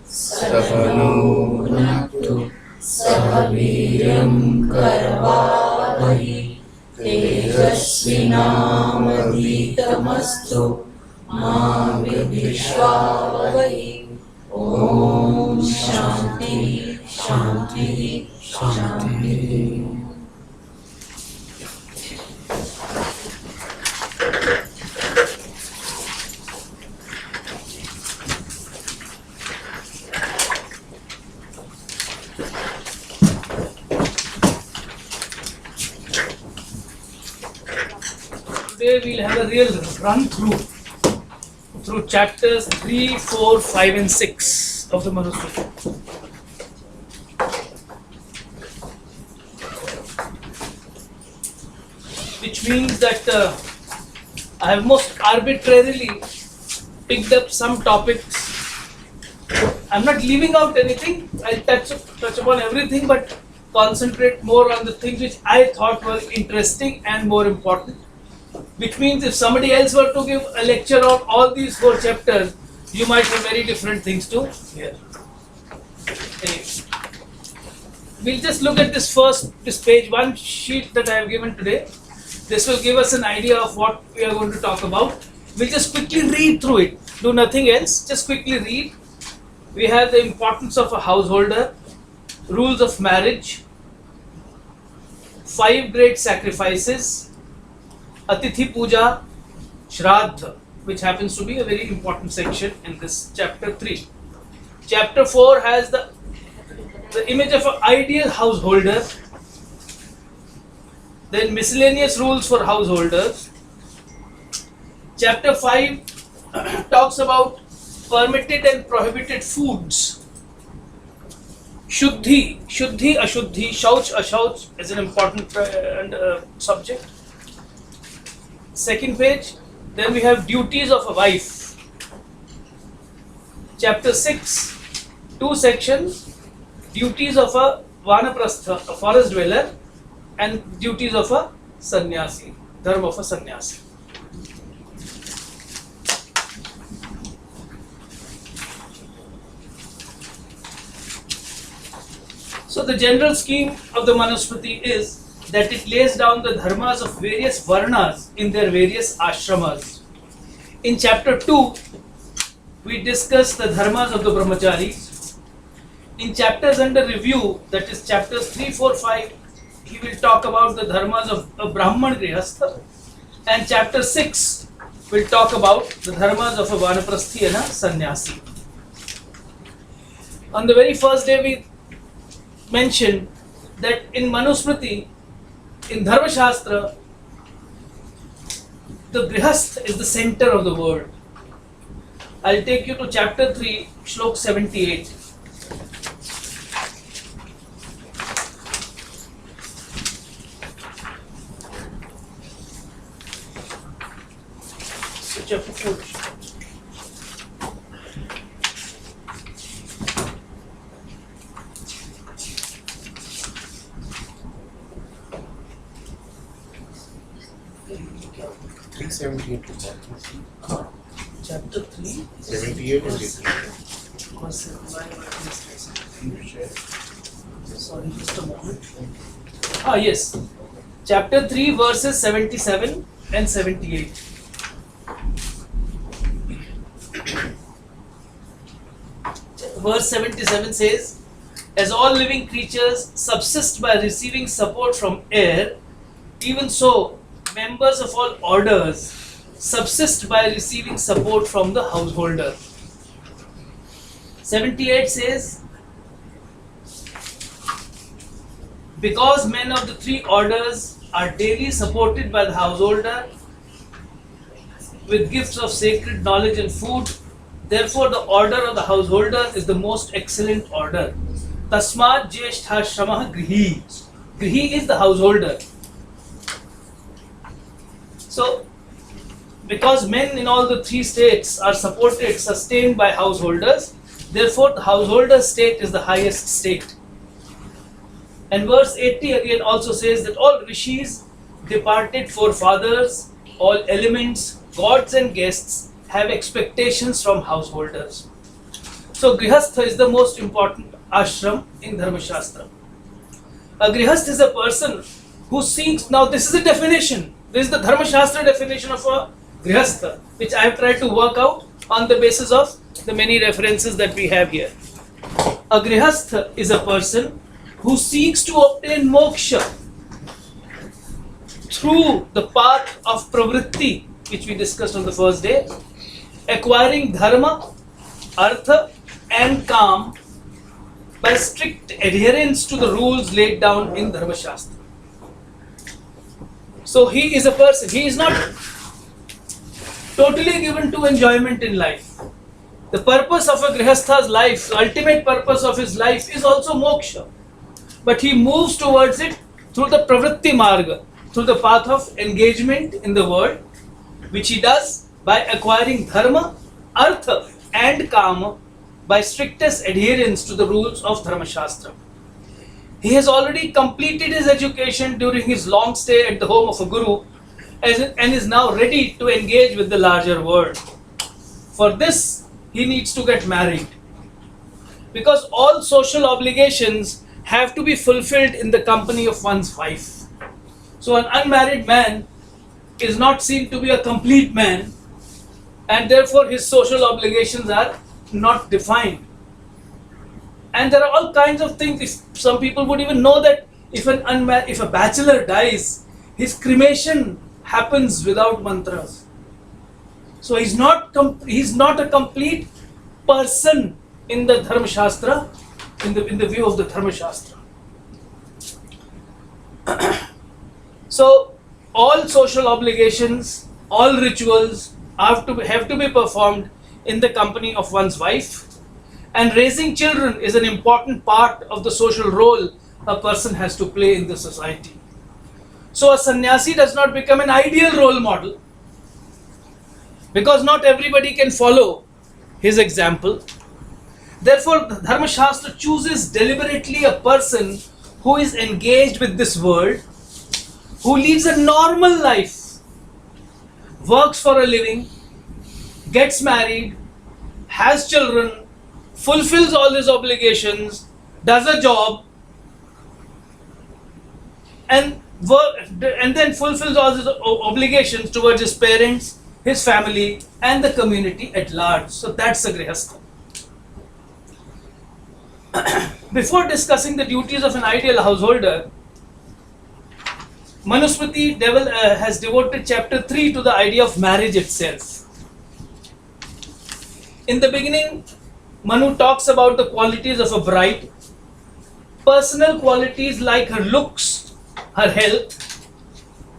Savano Bhunaktu Sahaviryam Karvavahi Tejasvinamavitamastu Ma Vidvishvavahi. Om Shanti Shanti Shanti. Today we'll have a real run through chapters 3, 4, 5 and 6 of the Manusmriti. Which means that I have most arbitrarily picked up some topics. I'm not leaving out anything. I'll touch upon everything, but concentrate more on the things which I thought were interesting and more important. Which means if somebody else were to give a lecture on all these 4 chapters, you might have very different things to hear. Anyway, we'll just look at this page 1 sheet that I have given today. This will give us an idea of what we are going to talk about. We'll just quickly read through it. Do nothing else, just quickly read. We have the importance of a householder, rules of marriage, 5 great sacrifices, Atithi Puja, Shraddha, which happens to be a very important section in this chapter 3. Chapter 4 has the image of an ideal householder, then miscellaneous rules for householders. Chapter 5 talks about permitted and prohibited foods. Shuddhi, Ashuddhi, Shauch, Ashauch is an important subject. Second page, then we have duties of a wife. Chapter 6, 2 sections, duties of a Vanaprastha, a forest dweller, and duties of a sannyasi, dharma of a sannyasi. So the general scheme of the Manusmriti is that it lays down the dharmas of various varnas in their various ashramas. In chapter 2, we discuss the dharmas of the brahmacharis. In chapters under review, that is chapters 3, 4, 5, he will talk about the dharmas of a Brahman Grihastha. And chapter 6 will talk about the dharmas of a Vanaprasthi and a Sannyasi. On the very first day, we mentioned that in Manusmriti, in Dharma Shastra, the Grihastha is the center of the world. I'll take you to chapter 3, Shlok 78. So chapter 4. Chapter 3, 78 and 80. Sorry, just a moment. Yes. Chapter 3, verses 77 and 78. Verse 77 says, as all living creatures subsist by receiving support from air, even so members of all orders subsist by receiving support from the householder. 78 says, because men of the 3 orders are daily supported by the householder with gifts of sacred knowledge and food, therefore the order of the householder is the most excellent order. Tasmat Jeshtha Shamah Grihi. Grihi is the householder. So, because men in all the 3 states are supported, sustained by householders, therefore the householder state is the highest state. And verse 80 again also says that all rishis, departed forefathers, all elements, gods and guests have expectations from householders. So Grihastha is the most important ashram in Dharma Shastra. A Grihastha is a person who seeks, now this is a definition, this is the Dharma Shastra definition of a Grihastha, which I have tried to work out on the basis of the many references that we have here. A Grihastha is a person who seeks to obtain moksha through the path of pravritti, which we discussed on the first day, acquiring dharma, artha and kam by strict adherence to the rules laid down in Dharma Shastra. So he is a person, he is not totally given to enjoyment in life. The purpose of a Grihastha's life, the ultimate purpose of his life is also moksha. But he moves towards it through the pravritti marga, through the path of engagement in the world, which he does by acquiring dharma, artha and kama by strictest adherence to the rules of Dharma Shastra. He has already completed his education during his long stay at the home of a guru and is now ready to engage with the larger world. For this, he needs to get married, because all social obligations have to be fulfilled in the company of one's wife. So an unmarried man is not seen to be a complete man, and therefore his social obligations are not defined. And there are all kinds of things. If some people would even know that if a bachelor dies, his cremation happens without mantras. So he's not a complete person in the Dharma Shastra, in the view of the Dharma Shastra. So all social obligations, all rituals have to be performed in the company of one's wife, and raising children is an important part of the social role a person has to play in the society. So a sannyasi does not become an ideal role model, because not everybody can follow his example. Therefore, the Dharma Shastra chooses deliberately a person who is engaged with this world, who leads a normal life, works for a living, gets married, has children, fulfills all his obligations, does a job, and then fulfills all his obligations towards his parents, his family, and the community at large. So that's a Grihastha. Before discussing the duties of an ideal householder, Manusmriti has devoted chapter 3 to the idea of marriage itself. In the beginning, Manu talks about the qualities of a bride, personal qualities like her looks, her health.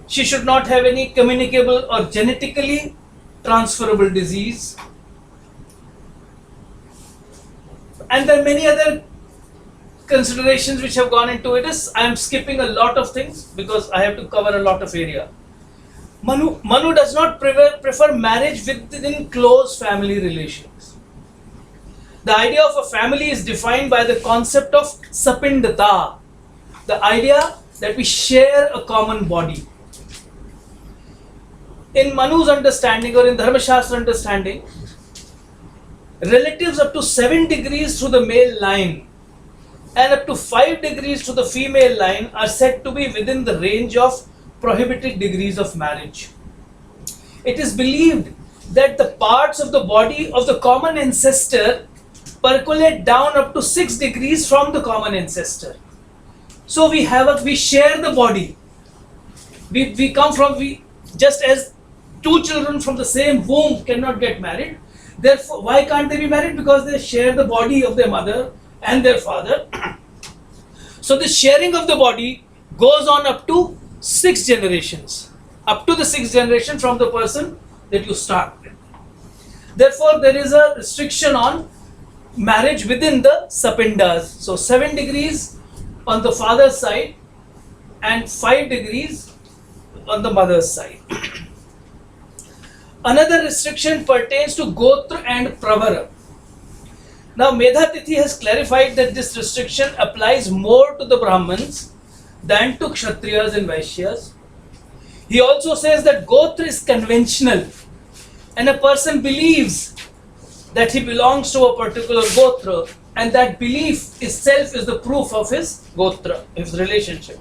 She should not have any communicable or genetically transferable disease. And there are many other considerations which have gone into it. I am skipping a lot of things because I have to cover a lot of area. Manu does not prefer marriage within close family relations. The idea of a family is defined by the concept of sapindata, the idea that we share a common body. In Manu's understanding, or in Dharma Shastra understanding, relatives up to 7 degrees through the male line and up to 5 degrees to the female line are said to be within the range of prohibited degrees of marriage. It is believed that the parts of the body of the common ancestor percolate down up to 6 degrees from the common ancestor. So we share the body. We come from, just as two children from the same womb cannot get married. Therefore, why can't they be married? Because they share the body of their mother and their father. So this sharing of the body goes on up to 6 generations. Up to the 6th generation from the person that you start with. Therefore, there is a restriction on marriage within the sapindas. So 7 degrees on the father's side and 5 degrees on the mother's side. Another restriction pertains to Gotra and Pravara. Now Medhatithi has clarified that this restriction applies more to the Brahmins than to Kshatriyas and Vaishyas. He also says that Gotra is conventional and a person believes that he belongs to a particular Gotra, and that belief itself is the proof of his Gotra, his relationship.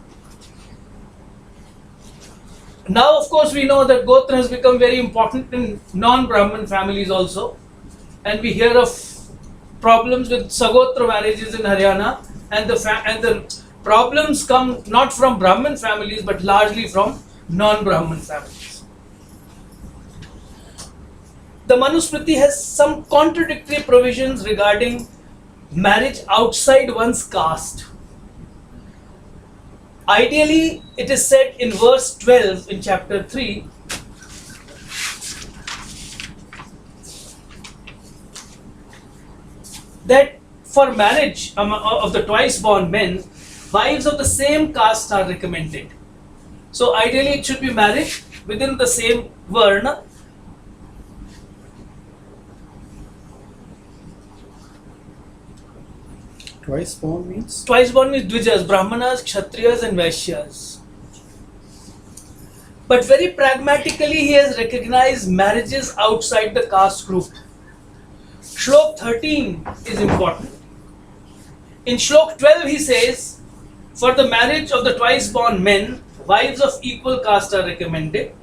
Now, of course, we know that Gotra has become very important in non-Brahmin families also, and we hear of problems with Sagotra marriages in Haryana, and the problems come not from Brahmin families but largely from non-Brahmin families. The Manusmriti has some contradictory provisions regarding marriage outside one's caste. Ideally, it is said in verse 12 in chapter 3 that for marriage of the twice born men, wives of the same caste are recommended. So ideally it should be married within the same varna. Twice born means? Twice born means Dvijas, Brahmanas, Kshatriyas and Vaishyas. But very pragmatically he has recognized marriages outside the caste group. Shlok 13 is important. In Shlok 12 he says, for the marriage of the twice born men, wives of equal caste are recommended.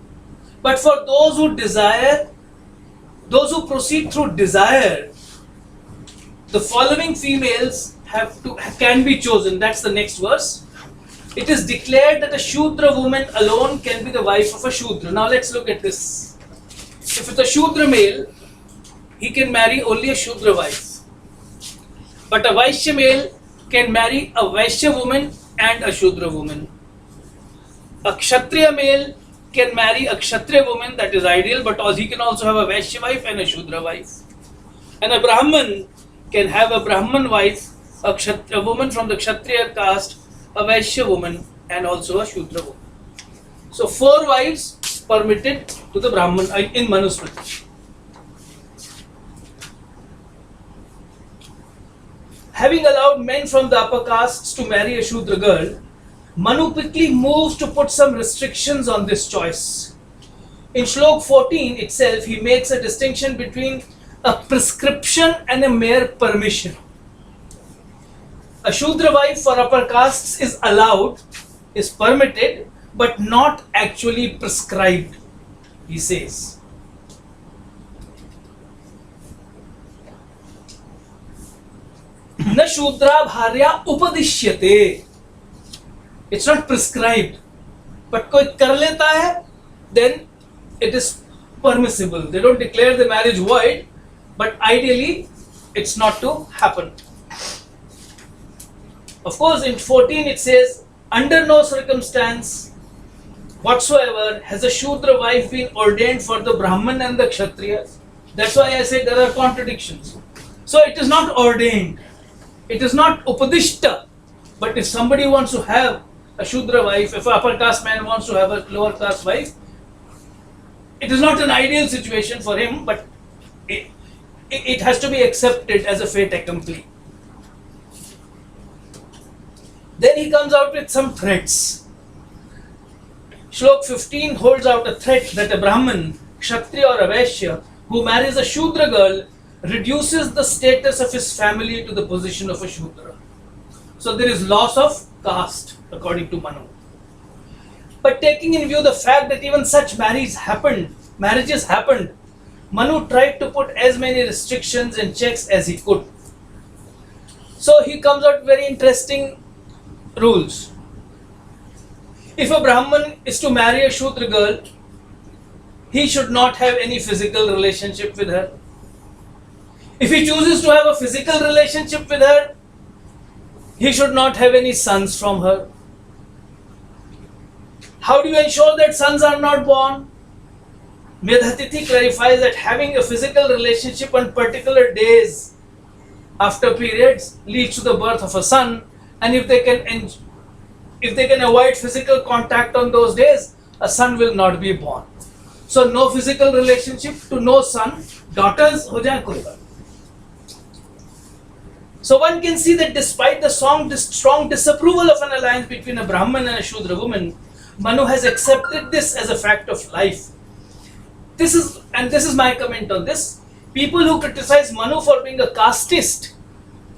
But for those who desire, those who proceed through desire, the following females can be chosen. That's the next verse. It is declared that a Shudra woman alone can be the wife of a Shudra. Now let's look at this. If it's a Shudra male, he can marry only a Shudra wife. But a Vaishya male can marry a Vaishya woman and a Shudra woman. A Kshatriya male can marry a Kshatriya woman, that is ideal, but he can also have a Vaishya wife and a Shudra wife. And a Brahman can have a Brahman wife, a woman from the Kshatriya caste, a Vaishya woman and also a Shudra woman. So 4 wives permitted to the Brahman in Manusmriti. Having allowed men from the upper castes to marry a Shudra girl, Manu quickly moves to put some restrictions on this choice. In Shlok 14 itself, he makes a distinction between a prescription and a mere permission. A Shudra wife for upper castes is allowed, is permitted, but not actually prescribed, he says. Na Shudra bharya upadishyate. It's not prescribed, but koi kar leta hai, then it is permissible. They don't declare the marriage void, but ideally it's not to happen. Of course, in 14 it says, under no circumstance whatsoever has a Shudra wife been ordained for the Brahman and the Kshatriya. That's why I said there are contradictions. So it is not ordained. It is not upadishta. But if somebody wants to have a Shudra wife, if an upper caste man wants to have a lower caste wife, it is not an ideal situation for him, but it has to be accepted as a fait accompli. Then he comes out with some threats. Shlok 15 holds out a threat that a Brahman, Kshatriya or a Vaishya who marries a Shudra girl reduces the status of his family to the position of a Shudra. So there is loss of caste according to Manu. But taking in view the fact that even such marriages happened, Manu tried to put as many restrictions and checks as he could. So he comes out with very interesting rules. If a Brahman is to marry a Shudra girl, he should not have any physical relationship with her. If he chooses to have a physical relationship with her, he should not have any sons from her. How do you ensure that sons are not born? Medhatithi clarifies that having a physical relationship on particular days after periods leads to the birth of a son, and if they can avoid physical contact on those days, a son will not be born. So no physical relationship to no son, daughters ho jaye koi baat. So one can see that despite the strong disapproval of an alliance between a Brahman and a Shudra woman, Manu has accepted this as a fact of life. This is my comment on this. People who criticize Manu for being a casteist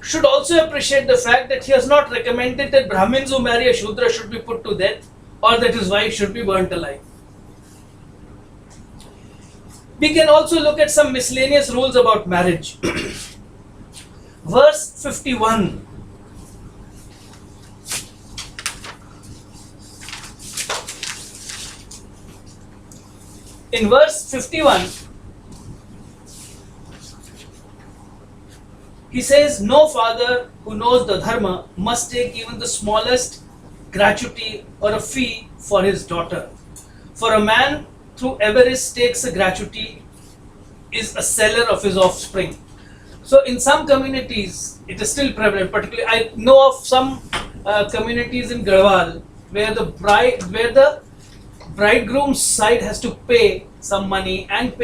should also appreciate the fact that he has not recommended that Brahmins who marry a Shudra should be put to death or that his wife should be burnt alive. We can also look at some miscellaneous rules about marriage. Verse 51. In verse 51, he says, no father who knows the dharma must take even the smallest gratuity or a fee for his daughter. For a man through avarice takes a gratuity is a seller of his offspring. So in some communities, it is still prevalent. Particularly, I know of some communities in Garhwal where the bridegroom's side has to pay some money and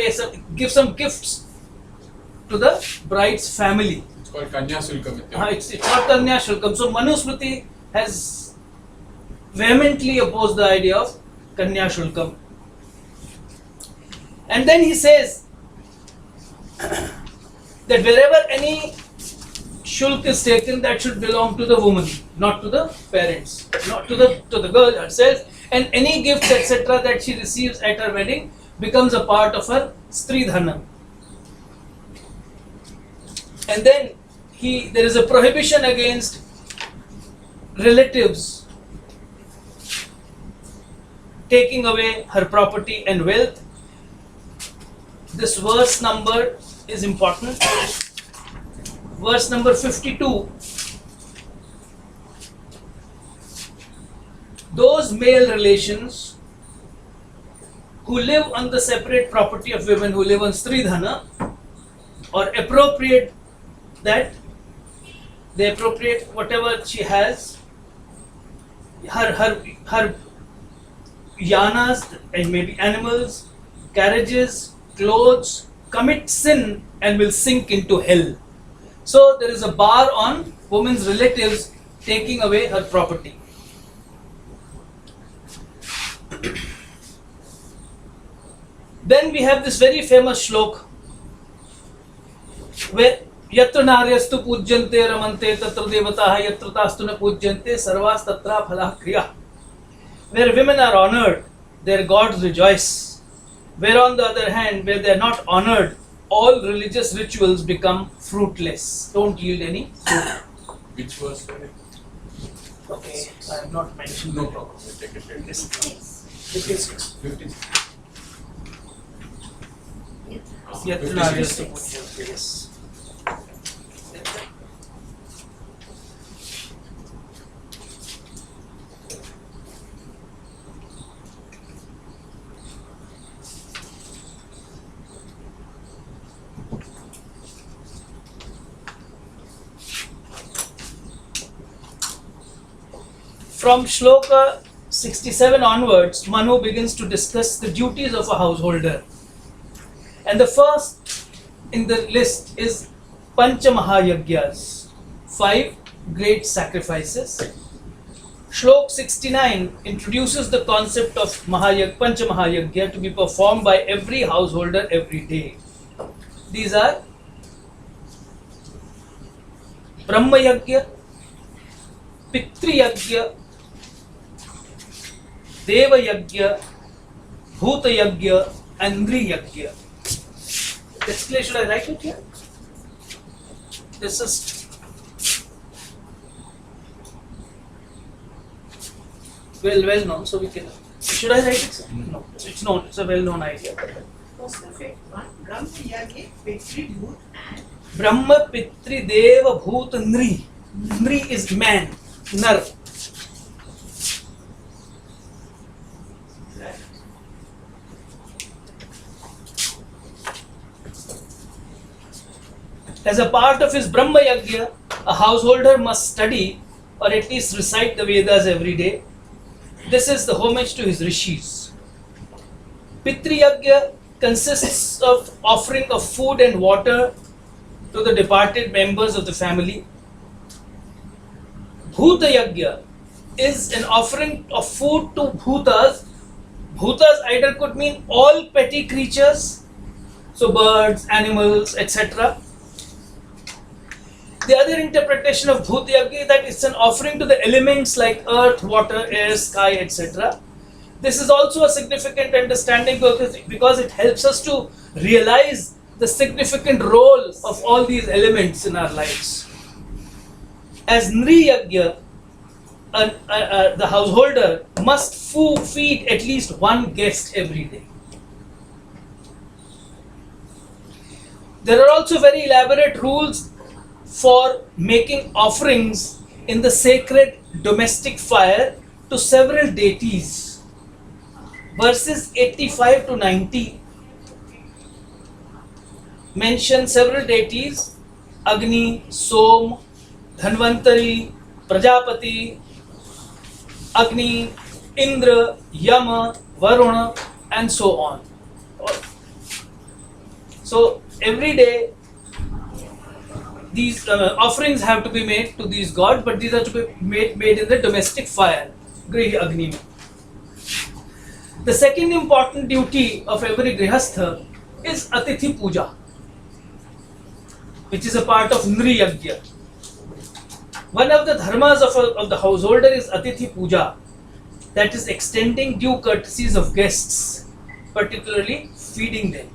give some gifts to the bride's family. It's called Kanya Shulkam. It's not Kanya Shulkam. So Manusmriti has vehemently opposed the idea of Kanya Shulkam. And then he says that wherever any shulk is taken, that should belong to the woman, not to the parents, not to the girl herself. And any gifts, etc., that she receives at her wedding becomes a part of her stridhana. And then there is a prohibition against relatives taking away her property and wealth. This verse number is important. Verse number 52. Those male relations who live on the separate property of women who live on stridhana or appropriate that, they appropriate whatever she has, her yanas and maybe animals, carriages, clothes, commit sin and will sink into hell. So there is a bar on women's relatives taking away her property. Then we have this very famous shlok where yatra naryastu pujyante ramante tatra devataha yatra tastu na pujyante sarvas tatra phalah kriya. Where women are honored, their gods rejoice. Where on the other hand, where they are not honored, all religious rituals become fruitless, don't yield any fruit. Which was Okay, I have not mentioned. No problem. Take it. 56. 56. Yatra naryastu pujyante, yes. From Shloka 67 onwards, Manu begins to discuss the duties of a householder. And the first in the list is Pancha Mahayagyas, 5 great sacrifices. Shlok 69 introduces the concept of Pancha Mahayagya to be performed by every householder every day. These are Brahma Yagya, Pitri Yagya, Deva Yagya, Bhuta Yagya, and Nri Yagya. Basically, should I write it here? This is well known, so we can. Should I write it? No, it's known. It's a well-known idea. What's the fifth one? Brahma Yagya, Pitri Bhut and Brahma, Pitri, Deva, Bhuta, Nri. Nri is man, Nar. As a part of his Brahma Yagya, a householder must study or at least recite the Vedas every day. This is the homage to his rishis. Pitri Yagya consists of offering of food and water to the departed members of the family. Bhuta Yagya is an offering of food to Bhutas. Bhutas either could mean all petty creatures, so birds, animals, etc. The other interpretation of Bhuta Yagya is that it's an offering to the elements like earth, water, air, sky, etc. This is also a significant understanding because it helps us to realize the significant role of all these elements in our lives. As Nri Yagya, the householder must feed at least one guest every day. There are also very elaborate rules for making offerings in the sacred domestic fire to several deities. Verses 85 to 90 mention several deities: Agni, Som, Dhanvantari, Prajapati, Agni, Indra, Yama, Varuna, and so on. So every day these offerings have to be made to these gods, but these are to be made in the domestic fire, Griha Agni. The second important duty of every Grihastha is Atithi Puja, which is a part of Nri Yagya. One of the dharmas of the householder is Atithi Puja, that is extending due courtesies of guests, particularly feeding them.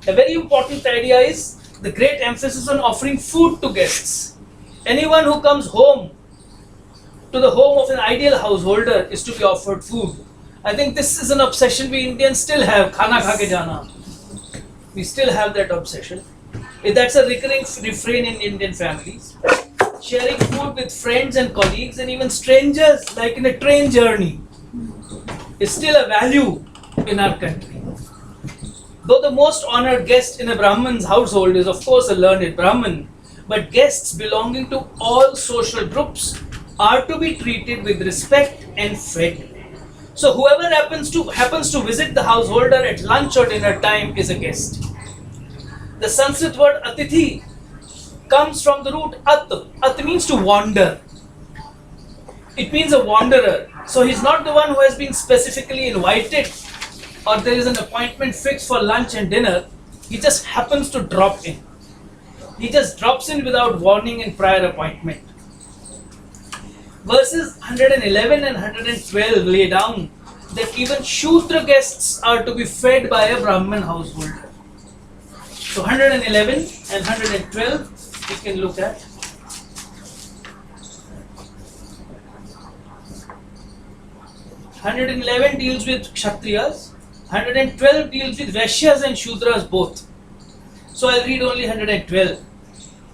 A very important idea is the great emphasis on offering food to guests. Anyone who comes home to the home of an ideal householder is to be offered food. I think this is an obsession we Indians still have, khana kha ke jana. We still have that obsession. That's a recurring refrain in Indian families. Sharing food with friends and colleagues and even strangers, like in a train journey, is still a value in our country. Though the most honored guest in a Brahman's household is of course a learned Brahman, but guests belonging to all social groups are to be treated with respect and fed. So whoever happens to visit the householder at lunch or dinner time is a guest. The Sanskrit word Atithi comes from the root At. At means to wander. It means a wanderer. So he's not the one who has been specifically invited or there is an appointment fixed for lunch and dinner. He just happens to drop in. He just drops in without warning and prior appointment. Verses 111 and 112 lay down that even Shudra guests are to be fed by a Brahman householder. So 111 and 112 we can look at. 111 deals with Kshatriyas, 112 deals with Vaishyas and Shudras both. So I'll read only 112.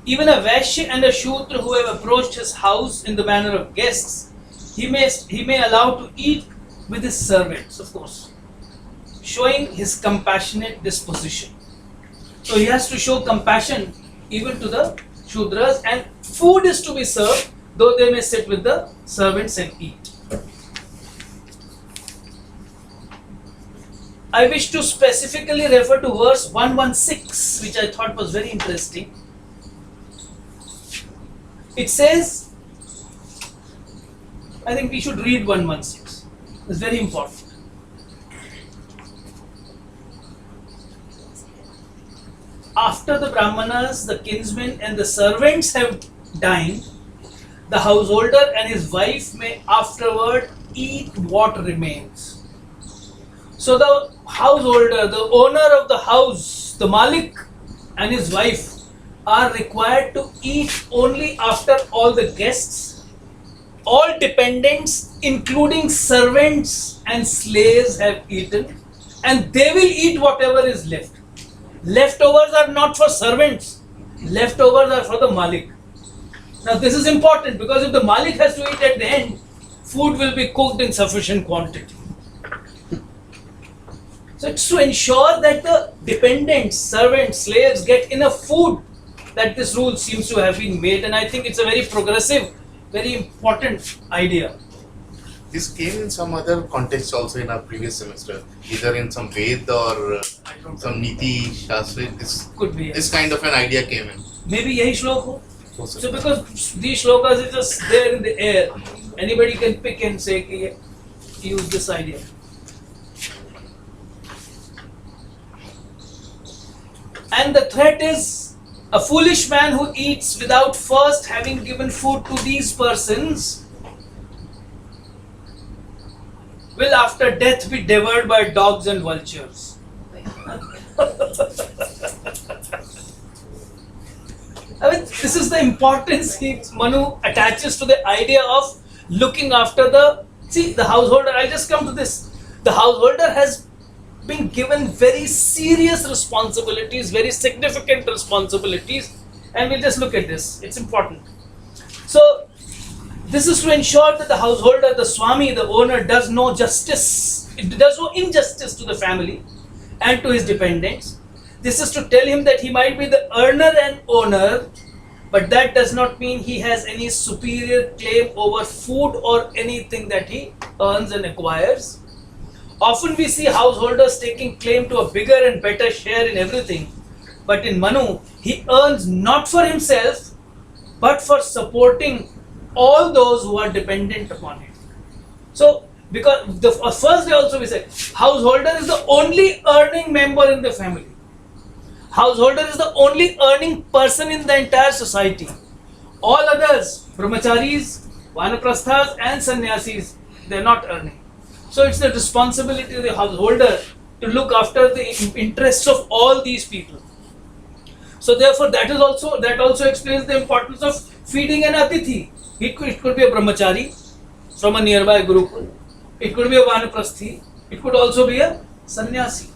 Even a Vaishya and a Shudra who have approached his house in the manner of guests, he may allow to eat with his servants, of course, showing his compassionate disposition. So he has to show compassion even to the Shudras, and food is to be served, though they may sit with the servants and eat. I wish to specifically refer to verse 116, which I thought was very interesting. It says, I think we should read 116. It's very important. After the Brahmanas, the kinsmen and the servants have dined, the householder and his wife may afterward eat what remains. So the householder, the owner of the house, the Malik and his wife are required to eat only after all the guests, all dependents including servants and slaves have eaten, and they will eat whatever is left. Leftovers are not for servants, leftovers are for the Malik. Now this is important because if the Malik has to eat at the end, food will be cooked in sufficient quantity. So it's to ensure that the dependents, servants, slaves get enough food that this rule seems to have been made, and I think it's a very progressive, very important idea. This came in some other context also in our previous semester, either in some Ved or some Niti Shastra. Could be. This kind of an idea came in. Maybe yahi shlok ho. So because these shlokas is just there in the air, anybody can pick and say, "Okay, use this idea." And the threat is a foolish man who eats without first having given food to these persons will after death be devoured by dogs and vultures. I mean, this is the importance Manu attaches to the idea of looking after the householder. I'll just come to this. The householder has been given very serious responsibilities, very significant responsibilities, and we'll just look at this. It's important. So, this is to ensure that the householder, the Swami, the owner, does no justice, it does no injustice to the family and to his dependents. This is to tell him that he might be the earner and owner, but that does not mean he has any superior claim over food or anything that he earns and acquires. Often we see householders taking claim to a bigger and better share in everything, but in Manu, he earns not for himself, but for supporting all those who are dependent upon him. So, because the first day also we said, householder is the only earning member in the family. Householder is the only earning person in the entire society. All others, brahmacharis, vanaprasthas and sannyasis, they are not earning. So it's the responsibility of the householder to look after the interests of all these people. So therefore that also explains the importance of feeding an atithi. It could be a brahmachari from a nearby gurukul. It could be a vanaprasthi. It could also be a sannyasi.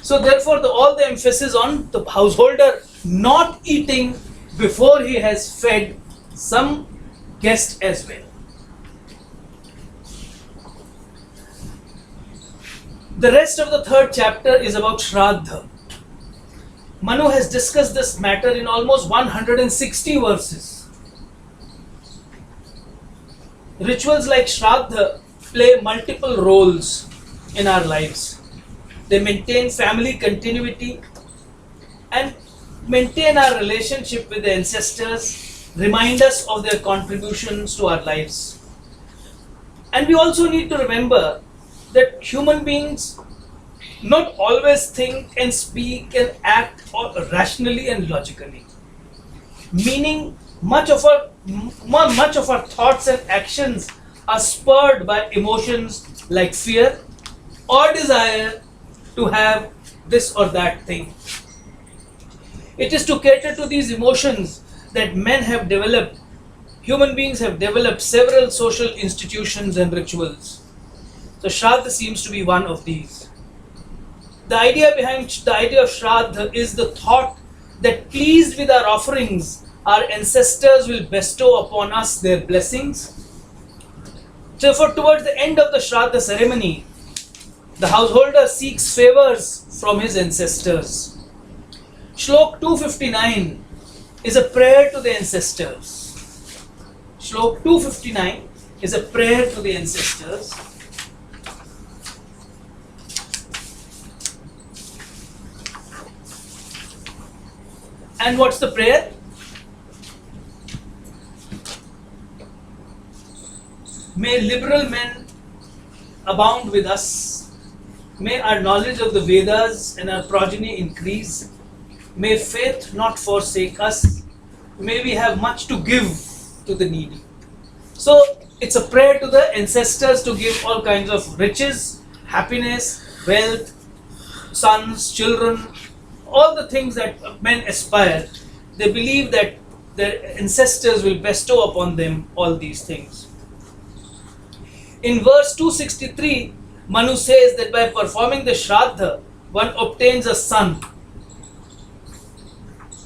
So therefore all the emphasis on the householder not eating before he has fed some guest as well. The rest of the third chapter is about Shraddha. Manu has discussed this matter in almost 160 verses. Rituals like Shraddha play multiple roles in our lives. They maintain family continuity and maintain our relationship with the ancestors, remind us of their contributions to our lives. And we also need to remember that human beings not always think and speak and act rationally and logically. Meaning much of our thoughts and actions are spurred by emotions like fear or desire to have this or that thing. It is to cater to these emotions that human beings have developed several social institutions and rituals. So Shraddha seems to be one of these. The idea of Shraddha is the thought that pleased with our offerings, our ancestors will bestow upon us their blessings. Therefore, towards the end of the Shraddha ceremony, the householder seeks favors from his ancestors. Shlok 259 is a prayer to the ancestors. Shlok 259 is a prayer to the ancestors. And what's the prayer? May liberal men abound with us. May our knowledge of the Vedas and our progeny increase. May faith not forsake us. May we have much to give to the needy. So it's a prayer to the ancestors to give all kinds of riches, happiness, wealth, sons, children, all the things that men aspire. They believe that their ancestors will bestow upon them all these things. In verse 263, Manu says that by performing the Shraddha, one obtains a son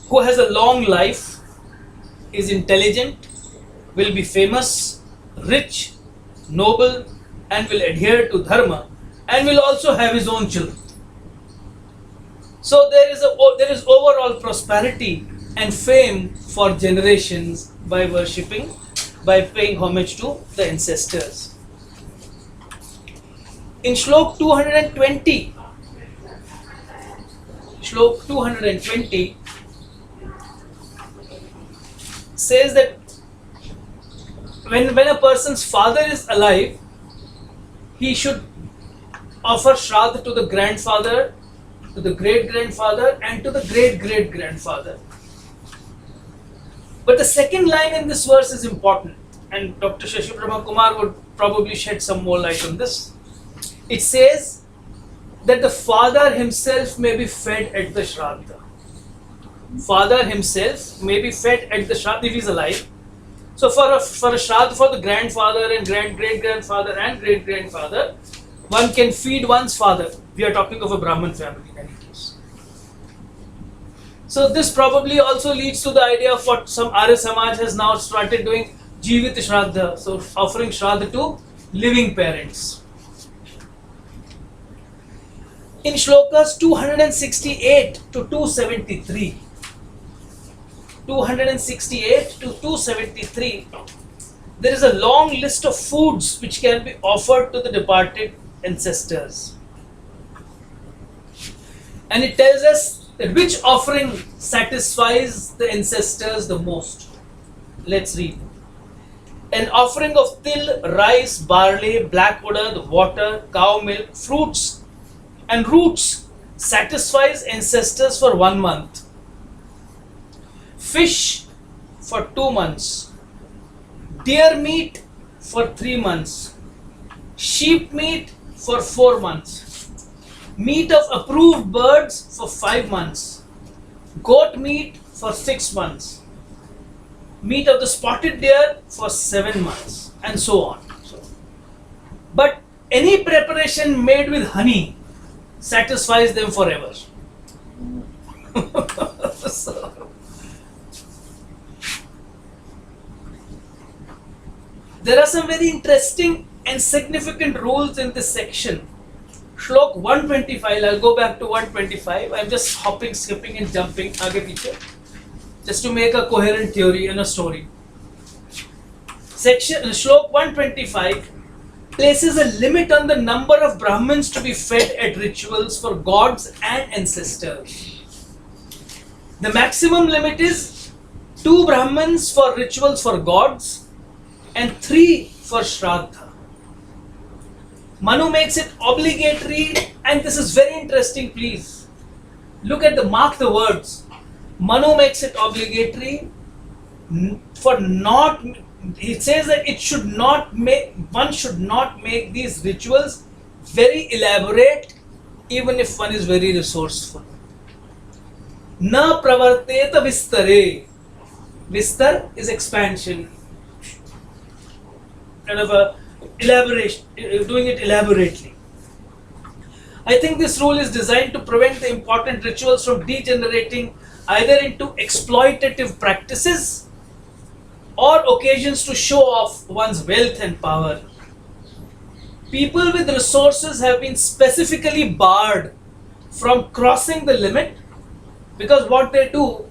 who has a long life, is intelligent, will be famous, rich, noble, and will adhere to dharma, and will also have his own children. So there is overall prosperity and fame for generations by paying homage to the ancestors. In Shlok 220, says that when a person's father is alive, he should offer Shraddha to the grandfather, to the great-grandfather and to the great-great-grandfather. But the second line in this verse is important, and Dr. Shashi Brahma Kumar would probably shed some more light on this. It says that the father himself may be fed at the Shraddha. Father himself may be fed at the Shraddha if he is alive. So for a Shraddha for the grandfather and great-grandfather and great-grandfather, one can feed one's father. We are talking of a Brahmin family in any case. So this probably also leads to the idea of what some Arya Samaj has now started doing, Jivit Shraddha, so offering Shraddha to living parents. In shlokas 268 to 273, 268 to 273, there is a long list of foods which can be offered to the departed ancestors. And it tells us that which offering satisfies the ancestors the most. Let's read. An offering of til, rice, barley, black udad, water, cow milk, fruits and roots satisfies ancestors for 1 month. Fish for 2 months. Deer meat for 3 months. Sheep meat for 4 months. Meat of approved birds for 5 months. Goat meat for 6 months. Meat of the spotted deer for 7 months, and so on. But any preparation made with honey satisfies them forever. So, there are some very interesting and significant rules in this section. Shlok 125, I'll go back to 125. I'm just hopping, skipping and jumping aage piche, just to make a coherent theory and a story. Shlok 125 places a limit on the number of Brahmins to be fed at rituals for gods and ancestors. The maximum limit is 2 Brahmins for rituals for gods and 3 for Shraddha. Manu makes it obligatory, and this is very interesting, please. Mark the words. Manu makes it obligatory for not, it says that one should not make these rituals very elaborate, even if one is very resourceful. Na pravarteta vistare. Vistar is expansion. Kind of a elaboration, doing it elaborately. I think this rule is designed to prevent the important rituals from degenerating either into exploitative practices or occasions to show off one's wealth and power. People with resources have been specifically barred from crossing the limit because what they do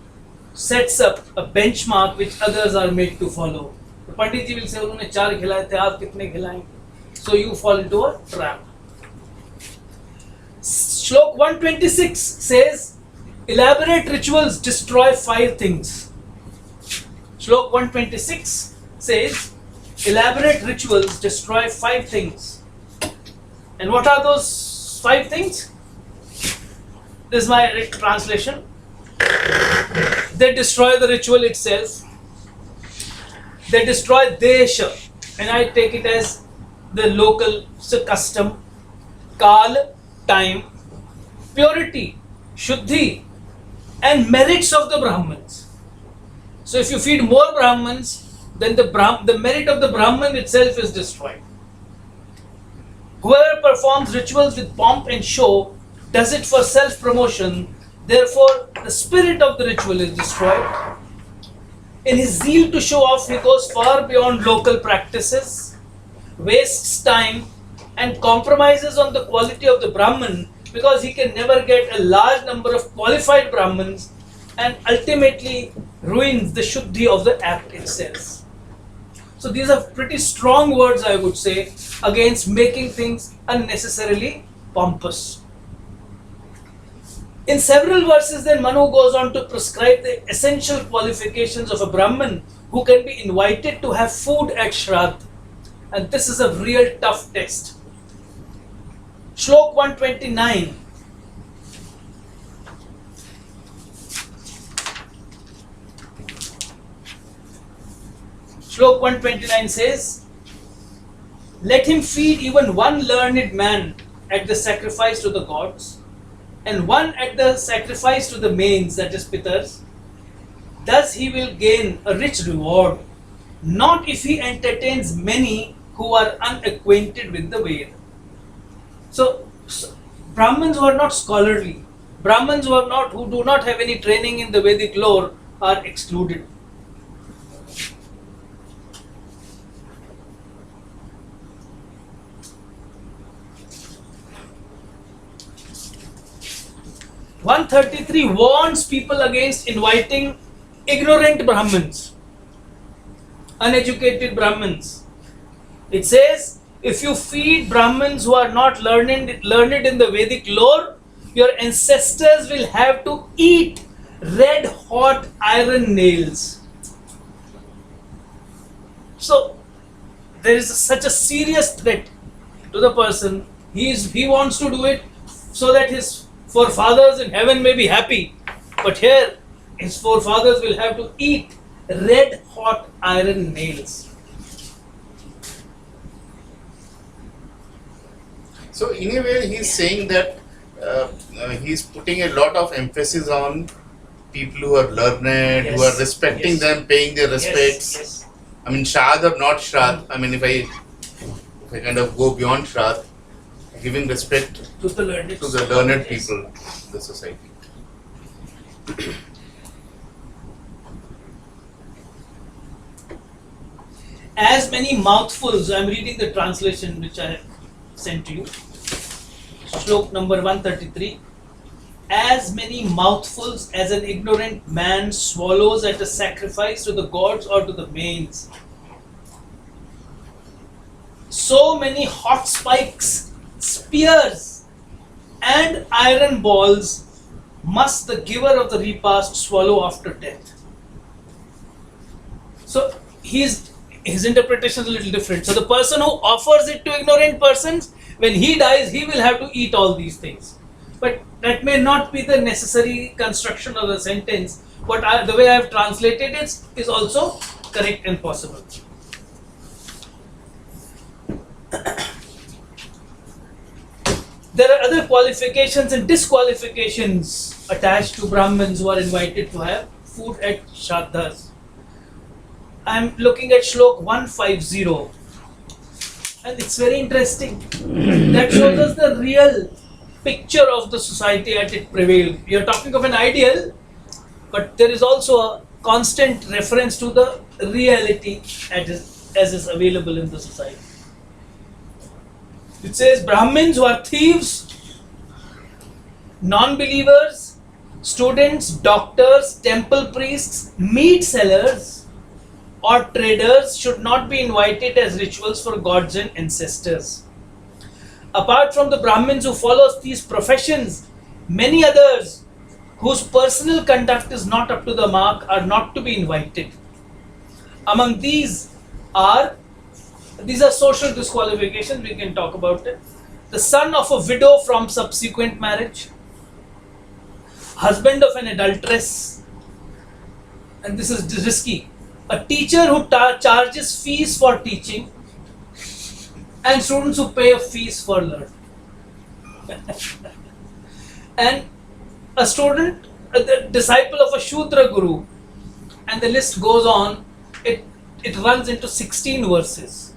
sets up a benchmark which others are made to follow. The Pandit ji will say, "Unhone 4 khilaye the, aap kitne khilayenge?" So you fall into a trap. Shlok 126 says, elaborate rituals destroy 5 things. Shlok 126 says, elaborate rituals destroy 5 things. And what are those 5 things? This is my translation. They destroy the ritual itself. They destroy desha, and I take it as the local custom, kal, time, purity, shuddhi, and merits of the Brahmins. So if you feed more Brahmins, then the merit of the Brahmin itself is destroyed. Whoever performs rituals with pomp and show does it for self-promotion. Therefore, the spirit of the ritual is destroyed. In his zeal to show off, he goes far beyond local practices, wastes time, and compromises on the quality of the Brahmin because he can never get a large number of qualified Brahmins, and ultimately ruins the shuddhi of the act itself. So these are pretty strong words, I would say, against making things unnecessarily pompous. In several verses, then Manu goes on to prescribe the essential qualifications of a Brahmin who can be invited to have food at Shraddh. And this is a real tough test. Shlok 129. Shlok 129 says, let him feed even one learned man at the sacrifice to the gods, and one at the sacrifice to the mains, that is Pitars. Thus he will gain a rich reward, not if he entertains many who are unacquainted with the Veda. So Brahmins who are not scholarly, Brahmins who do not have any training in the Vedic lore are excluded. One 33 warns people against inviting ignorant Brahmins, uneducated Brahmins. It says, if you feed Brahmins who are not learned in the Vedic lore, your ancestors will have to eat red hot iron nails. So there is such a serious threat to the person. He wants to do it so that his forefathers in heaven may be happy, but here his forefathers will have to eat red hot iron nails. So in a way, he's saying that he's putting a lot of emphasis on people who are learned, who are respecting them, paying their respects. Yes. I mean, Shraddh or not Shraddh. I mean, if I kind of go beyond Shraddh, giving respect To the learned people in the society. As many mouthfuls, I am reading the translation which I sent to you. Shlok number 133. As many mouthfuls as an ignorant man swallows at a sacrifice to the gods or to the mains, so many hot spikes, spears, and iron balls must the giver of the repast swallow after death. So his interpretation is a little different. So the person who offers it to ignorant persons, when he dies, he will have to eat all these things. But that may not be the necessary construction of the sentence. But the way I have translated it is also correct and possible. There are other qualifications and disqualifications attached to Brahmins who are invited to have food at Shraddhas. I am looking at Shlok 150, and it's very interesting. That shows us the real picture of the society as it prevailed. We are talking of an ideal, but there is also a constant reference to the reality as is available in the society. It says Brahmins who are thieves, non-believers, students, doctors, temple priests, meat sellers, or traders should not be invited as rituals for gods and ancestors. Apart from the Brahmins who follow these professions, many others whose personal conduct is not up to the mark are not to be invited. Among these are social disqualifications, we can talk about it. The son of a widow from subsequent marriage, husband of an adulteress, and this is risky, a teacher who charges fees for teaching, and students who pay a fees for learning. And a student, a disciple of a Shudra Guru, and the list goes on. It runs into 16 verses.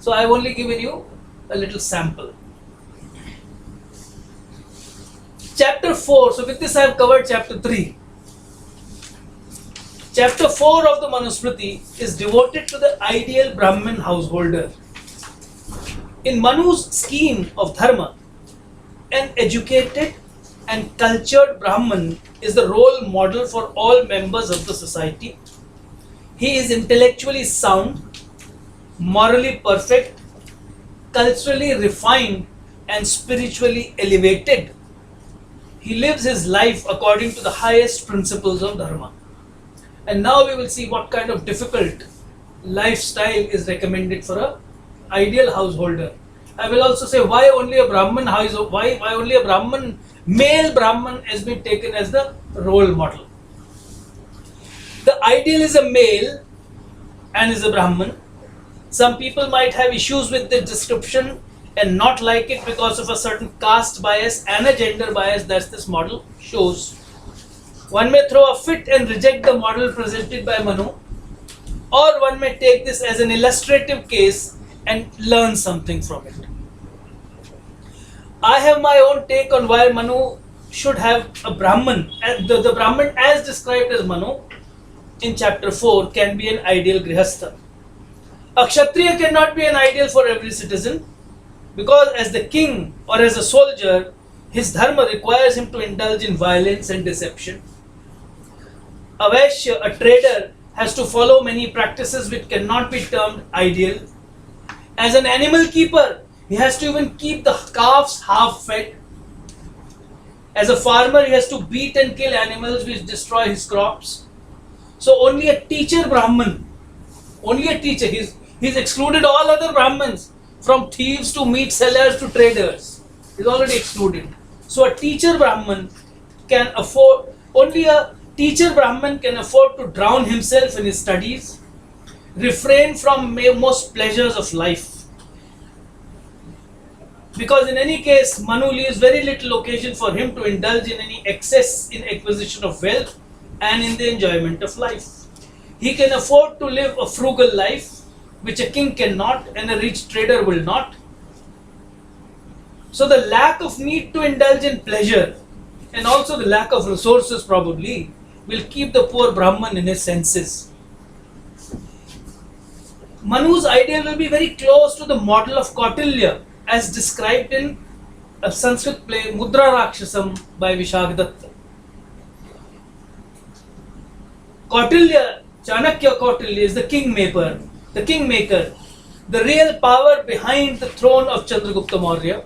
So I have only given you a little sample. Chapter 4, so with this I have covered chapter 3. Chapter 4 of the Manusmriti is devoted to the ideal Brahmin householder. In Manu's scheme of dharma, an educated and cultured Brahmin is the role model for all members of the society. He is intellectually sound, morally perfect, culturally refined, and spiritually elevated. He lives his life according to the highest principles of dharma. And now we will see what kind of difficult lifestyle is recommended for a ideal householder. I will also say why only a Brahman, why only a Brahman, male Brahman has been taken as the role model. The ideal is a male and is a Brahman. Some people might have issues with the description and not like it because of a certain caste bias and a gender bias that this model shows. One may throw a fit and reject the model presented by Manu, or one may take this as an illustrative case and learn something from it. I have my own take on why Manu should have a Brahman. The Brahman as described as Manu in chapter 4 can be an ideal Grihastha. A Kshatriya cannot be an ideal for every citizen because as the king or as a soldier, his dharma requires him to indulge in violence and deception. A Vaishya, a trader, has to follow many practices which cannot be termed ideal. As an animal keeper, he has to even keep the calves half fed. As a farmer, he has to beat and kill animals which destroy his crops. So only a teacher Brahman, only a teacher, he's excluded all other Brahmans, from thieves to meat sellers to traders. He's already excluded. So a teacher Brahman can afford, only a teacher Brahman can afford to drown himself in his studies, refrain from most pleasures of life. Because in any case, Manu leaves very little occasion for him to indulge in any excess in acquisition of wealth and in the enjoyment of life. He can afford to live a frugal life, which a king cannot and a rich trader will not. So the lack of need to indulge in pleasure and also the lack of resources probably will keep the poor Brahman in his senses. Manu's ideal will be very close to the model of Kautilya as described in a Sanskrit play Mudra Rakshasam by Vishagadatta. Kautilya, Chanakya Kautilya is the kingmaker, the real power behind the throne of Chandragupta Maurya,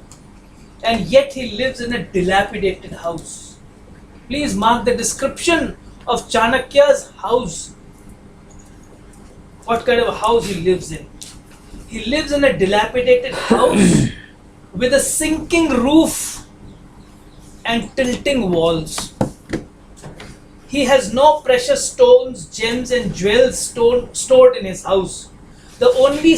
and yet he lives in a dilapidated house. Please mark the description of Chanakya's house. What kind of a house he lives in? He lives in a dilapidated house with a sinking roof and tilting walls. He has no precious stones, gems and jewels stored in his house. The only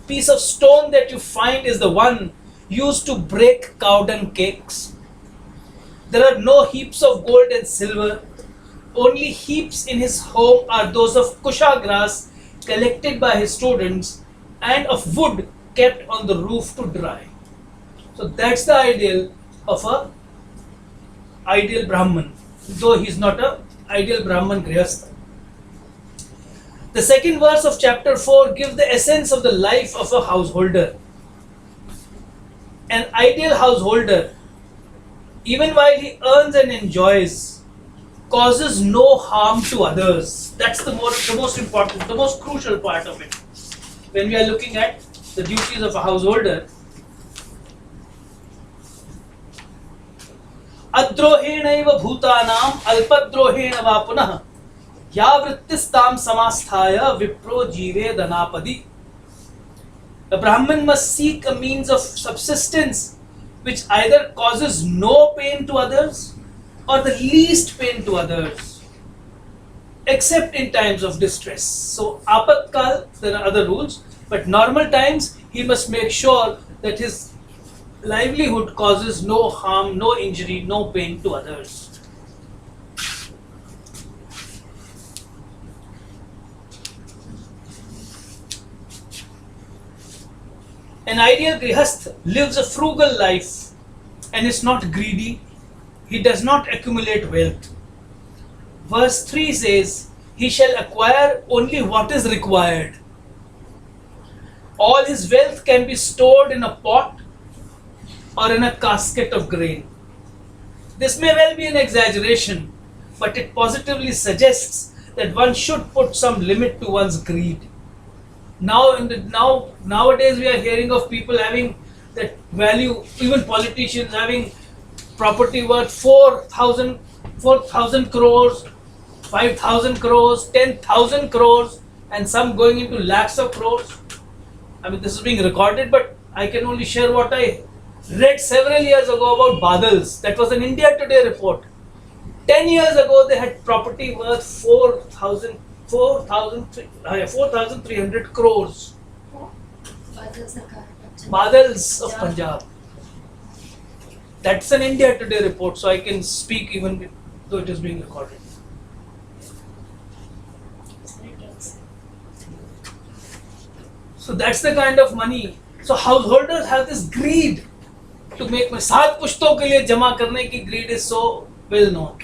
piece of stone that you find is the one used to break cow dung cakes. There are no heaps of gold and silver. Only heaps in his home are those of kusha grass collected by his students and of wood kept on the roof to dry. So that's the ideal of a ideal Brahman, though he is not a ideal Brahman Grihastha. The second verse of chapter 4 gives the essence of the life of a householder. An ideal householder, even while he earns and enjoys, causes no harm to others. That's the most important, the most crucial part of it. When we are looking at the duties of a householder, Adrohenaiva bhutanam alpadrohena va punah yavrittistam samasthaya vipro jive danapadi. The Brahman must seek a means of subsistence which either causes no pain to others or the least pain to others, except in times of distress. So, apatkal, there are other rules, but normal times he must make sure that his livelihood causes no harm, no injury, no pain to others. An ideal Grihastha lives a frugal life and is not greedy. He does not accumulate wealth. Verse 3 says, he shall acquire only what is required. All his wealth can be stored in a pot or in a casket of grain. This may well be an exaggeration, but it positively suggests that one should put some limit to one's greed. Nowadays we are hearing of people having that value, even politicians having property worth 4,000 crores, 5,000 crores, 10,000 crores, and some going into lakhs of crores. I mean, this is being recorded, but I can only share what I read several years ago about Badals. That was an India Today report. 10 years ago, they had property worth 4,300 crores. Badals of Punjab. That's an India Today report, so I can speak even though it is being recorded. So that's the kind of money. So householders have this greed to make money. 7 पुश्तों के लिए जमा करने की greed is so well known.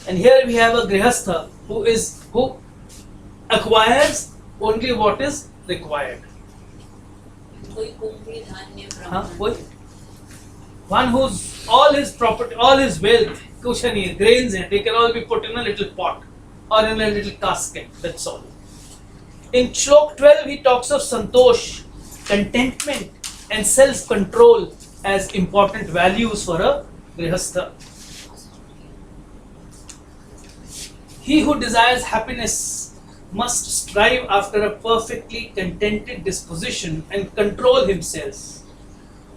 And here we have a grihastha who acquires only what is required. One whose all his property, all his wealth, कुछ नहीं है, grains हैं, they can all be put in a little pot or in a little casket. That's all. In Shlok 12, he talks of santosh, contentment, and self-control as important values for a grihastha. He who desires happiness must strive after a perfectly contented disposition and control himself.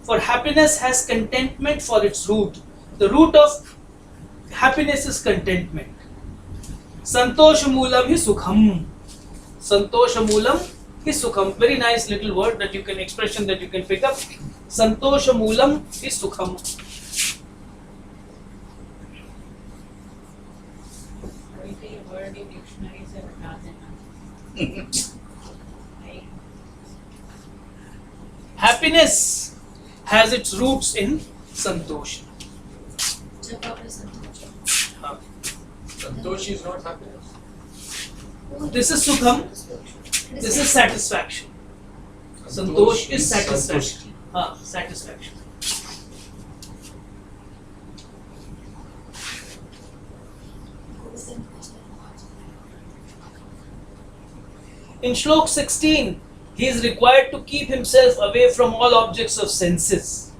For happiness has contentment for its root. The root of happiness is contentment. Santosha moolam hi sukham. Santosha moolam hi sukham. Very nice little word that you can, expression that you can pick up. Santosha moolam hi sukham. Happiness has its roots in santosha. Santosh is not happiness. This is sukham. This is satisfaction. Santosh is satisfaction. Satisfaction. In Shlok 16, he is required to keep himself away from all objects of senses.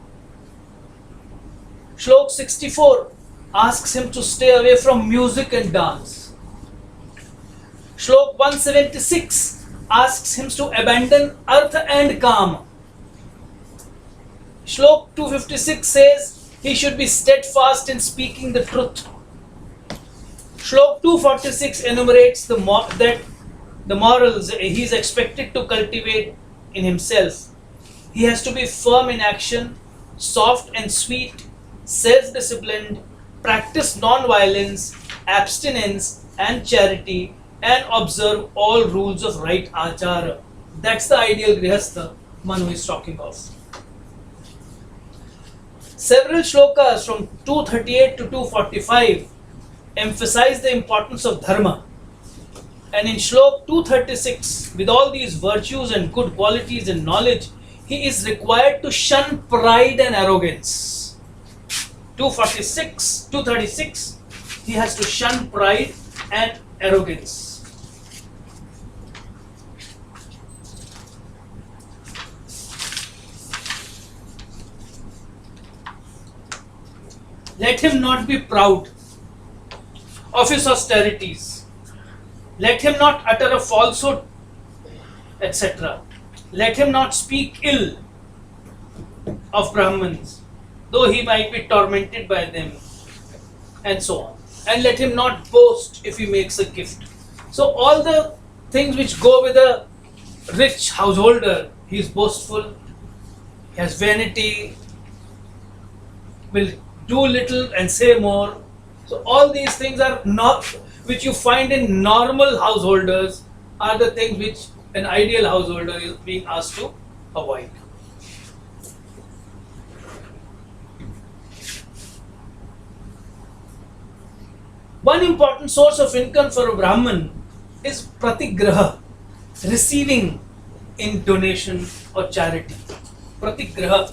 Shlok 64 asks him to stay away from music and dance. Shlok 176 asks him to abandon artha and kama. Shlok 256 says he should be steadfast in speaking the truth. Shlok 246 enumerates the morals he is expected to cultivate in himself. He has to be firm in action, soft and sweet, self-disciplined, practice non-violence, abstinence and charity, and observe all rules of right achara. That's the ideal grihastha Manu is talking of. Several shlokas from 238 to 245 emphasize the importance of dharma. And in Shlok 236, with all these virtues and good qualities and knowledge, he is required to shun pride and arrogance. 236, he has to shun pride and arrogance. Let him not be proud of his austerities. Let him not utter a falsehood, etc. Let him not speak ill of Brahmins, though he might be tormented by them, and so on. And let him not boast if he makes a gift. So all the things which go with a rich householder, he is boastful, he has vanity, will do little and say more. So all these things are not, which you find in normal householders, are the things which an ideal householder is being asked to avoid. One important source of income for a Brahman is pratigraha, receiving in donation or charity. Pratigraha.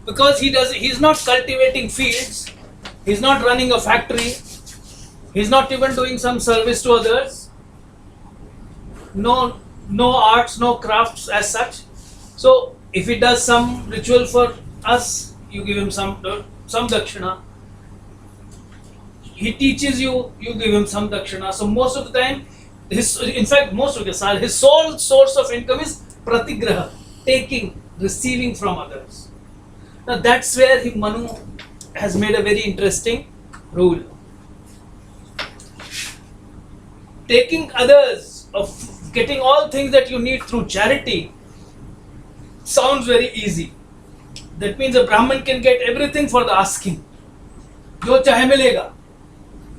Because he's not cultivating fields, he's not running a factory, he's not even doing some service to others. No arts, no crafts as such. So if he does some ritual for us, you give him some dakshina. He teaches you, you give him some dakshina. So most of the time, his sole source of income is pratigraha, taking, receiving from others. Now that's where Manu has made a very interesting rule. Taking others, of getting all things that you need through charity, sounds very easy. That means a Brahman can get everything for the asking. Jo chahe milega.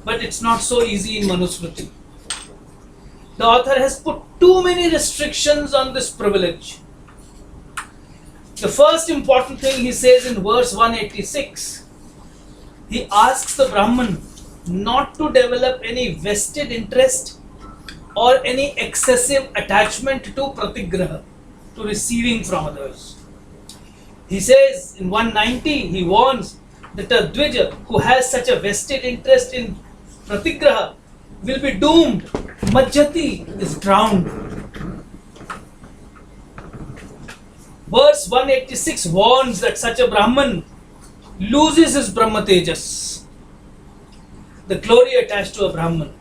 But it's not so easy in Manusmriti. The author has put too many restrictions on this privilege. The first important thing he says in verse 186, he asks the Brahman not to develop any vested interest or any excessive attachment to pratigraha, to receiving from others. He says in 190, he warns that a Dvija who has such a vested interest in pratigraha will be doomed. Majjati is drowned. Verse 186 warns that such a Brahman loses his Brahma Tejas, the glory attached to a Brahman.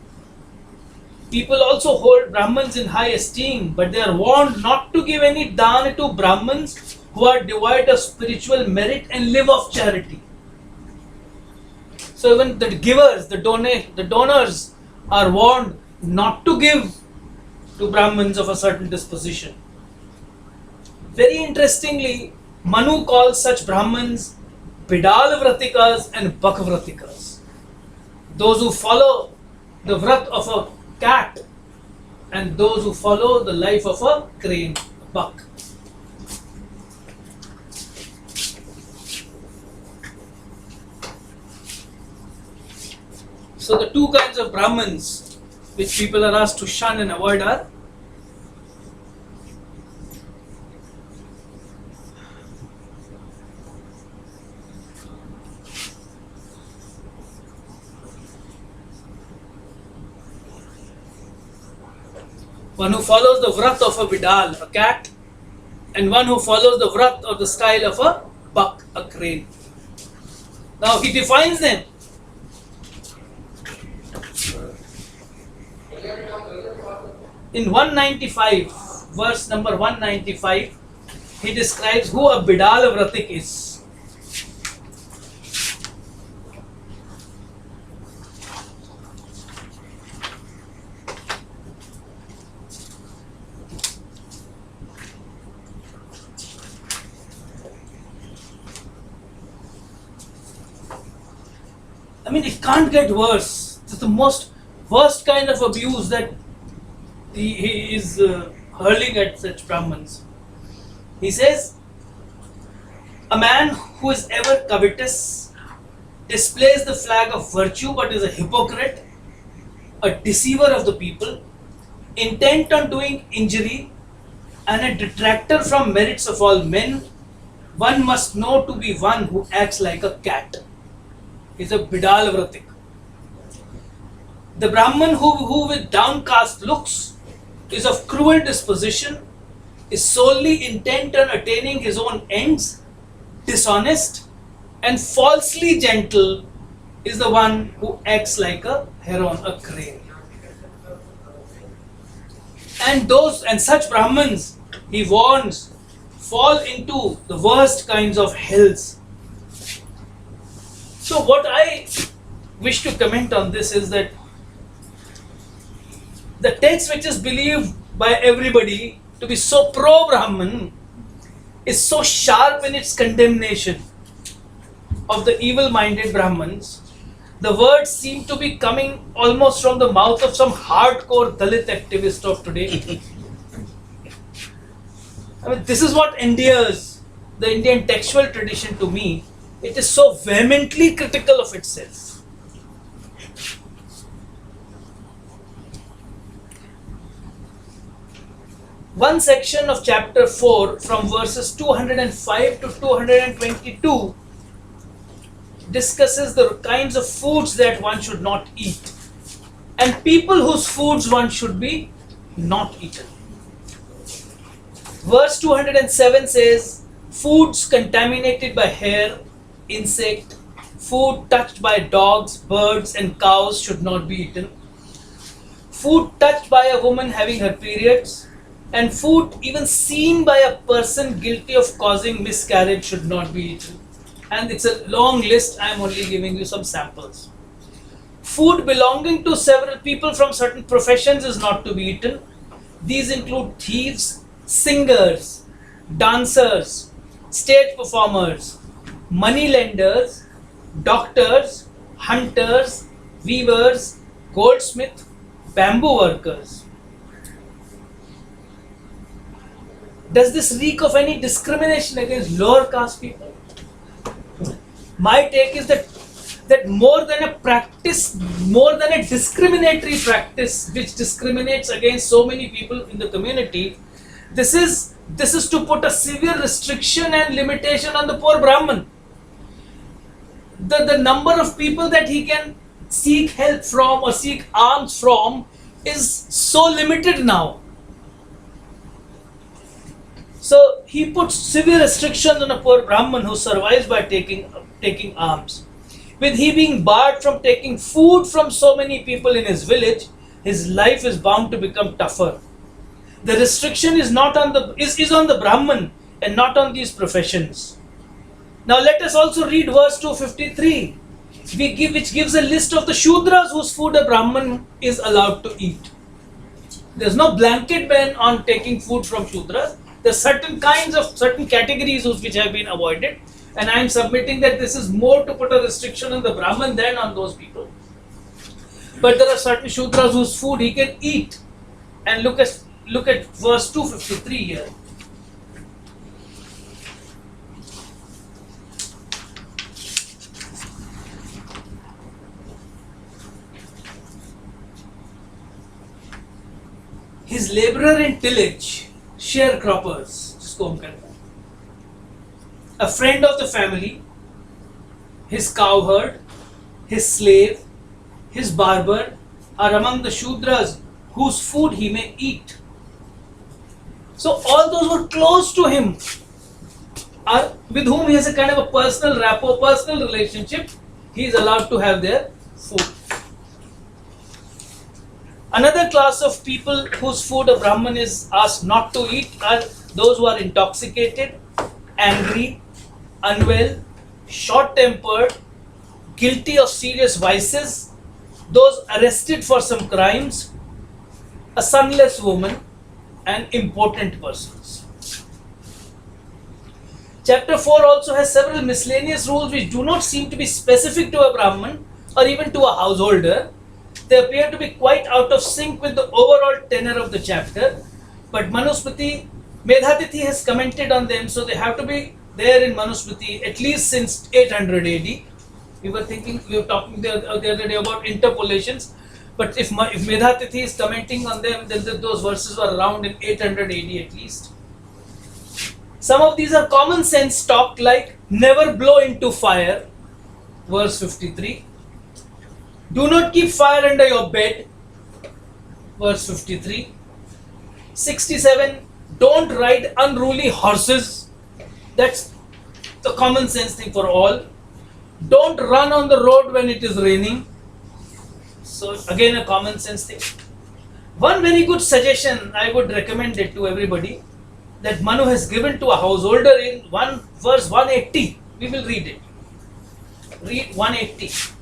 People also hold Brahmans in high esteem, but they are warned not to give any dana to Brahmans who are devoid of spiritual merit and live of charity. So even the givers, the donors are warned not to give to Brahmins of a certain disposition. Very interestingly, Manu calls such Brahmins Bidal Vratikas and Bak Vratikas. Those who follow the vrat of a cat and those who follow the life of a crane, a buck. So the two kinds of Brahmins which people are asked to shun and avoid are one who follows the vrat of a bidal, a cat, and one who follows the vrat or the style of a buck, a crane. Now he defines them. In 195, verse number 195, he describes who a Bidal Vratik is. I mean, it can't get worse. It's the worst kind of abuse that he is hurling at such Brahmins. He says, a man who is ever covetous, displays the flag of virtue but is a hypocrite, a deceiver of the people, intent on doing injury, and a detractor from merits of all men, one must know to be one who acts like a cat. He is a Bidal Vratik. The Brahman who with downcast looks is of cruel disposition, is solely intent on attaining his own ends, dishonest, and falsely gentle, is the one who acts like a heron, a crane. And such Brahmins, he warns, fall into the worst kinds of hells. So what I wish to comment on this is that the text which is believed by everybody to be so pro-Brahman is so sharp in its condemnation of the evil-minded Brahmins. The words seem to be coming almost from the mouth of some hardcore Dalit activist of today. I mean, this is what endears the Indian textual tradition to me. It is so vehemently critical of itself. One section of chapter 4 from verses 205 to 222 discusses the kinds of foods that one should not eat and people whose foods one should be not eaten. Verse 207 says, foods contaminated by hair, insect, food touched by dogs, birds and cows should not be eaten. Food touched by a woman having her periods, and food even seen by a person guilty of causing miscarriage should not be eaten. And it's a long list, I am only giving you some samples. Food belonging to several people from certain professions is not to be eaten. These include thieves, singers, dancers, stage performers, money lenders, doctors, hunters, weavers, goldsmiths, bamboo workers. Does this reek of any discrimination against lower caste people? My take is that more than a practice, more than a discriminatory practice which discriminates against so many people in the community, this is to put a severe restriction and limitation on the poor Brahman. The number of people that he can seek help from or seek alms from is so limited now. So he puts severe restrictions on a poor Brahman who survives by taking alms. With he being barred from taking food from so many people in his village, his life is bound to become tougher. The restriction is not on the Brahman and not on these professions. Now let us also read verse 253, which gives a list of the Shudras whose food a Brahman is allowed to eat. There's no blanket ban on taking food from Shudras. There are certain categories which have been avoided, and I am submitting that this is more to put a restriction on the Brahman than on those people. But there are certain Shudras whose food he can eat. And look at verse 253 here. His laborer in tillage, sharecroppers, जिसको हम कहते हैं, a friend of the family, his cowherd, his slave, his barber are among the Shudras whose food he may eat. So all those who are close to him, are with whom he has a kind of a personal rapport, personal relationship, he is allowed to have their food. Another class of people whose food a Brahman is asked not to eat are those who are intoxicated, angry, unwell, short-tempered, guilty of serious vices, those arrested for some crimes, a sonless woman, and important persons. Chapter 4 also has several miscellaneous rules which do not seem to be specific to a Brahman or even to a householder. They appear to be quite out of sync with the overall tenor of the chapter, but Manusmriti, Medhatithi has commented on them, so they have to be there in Manusmriti at least since 800 AD. We were talking the other day about interpolations, but if Medhatithi is commenting on them, then those verses were around in 800 AD at least. Some of these are common sense talk, like never blow into fire, verse 53. Do not keep fire under your bed, verse 53. 67. Don't ride unruly horses. That's the common sense thing for all. Don't run on the road when it is raining. So again a common sense thing. One very good suggestion, I would recommend it to everybody, that Manu has given to a householder in verse 180. We will read it. Read 180.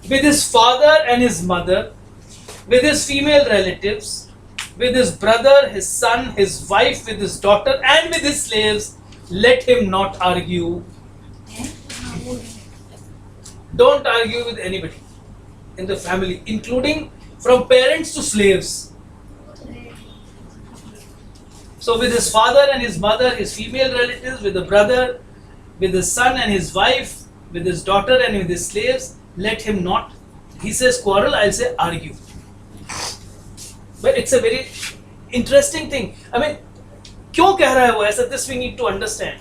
With his father and his mother, with his female relatives, with his brother, his son, his wife, with his daughter, and with his slaves, let him not argue. Don't argue with anybody in the family, including from parents to slaves. So with his father and his mother, his female relatives, with the brother, with his son and his wife, with his daughter and with his slaves, let him not. He says quarrel, I'll say argue. But it's a very interesting thing. I mean, क्यों कह रहा है वो ऐसा? This we need to understand.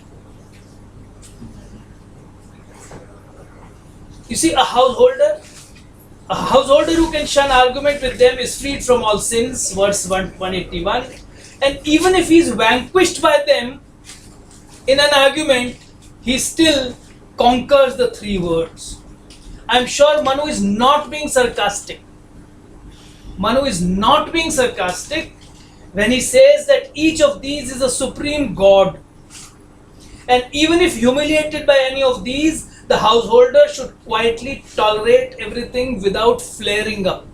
You see, a householder who can shun argument with them is freed from all sins, verse 181. And even if he is vanquished by them in an argument, he still conquers the three words. I'm sure Manu is not being sarcastic. Manu is not being sarcastic when he says that each of these is a supreme god. And even if humiliated by any of these, the householder should quietly tolerate everything without flaring up.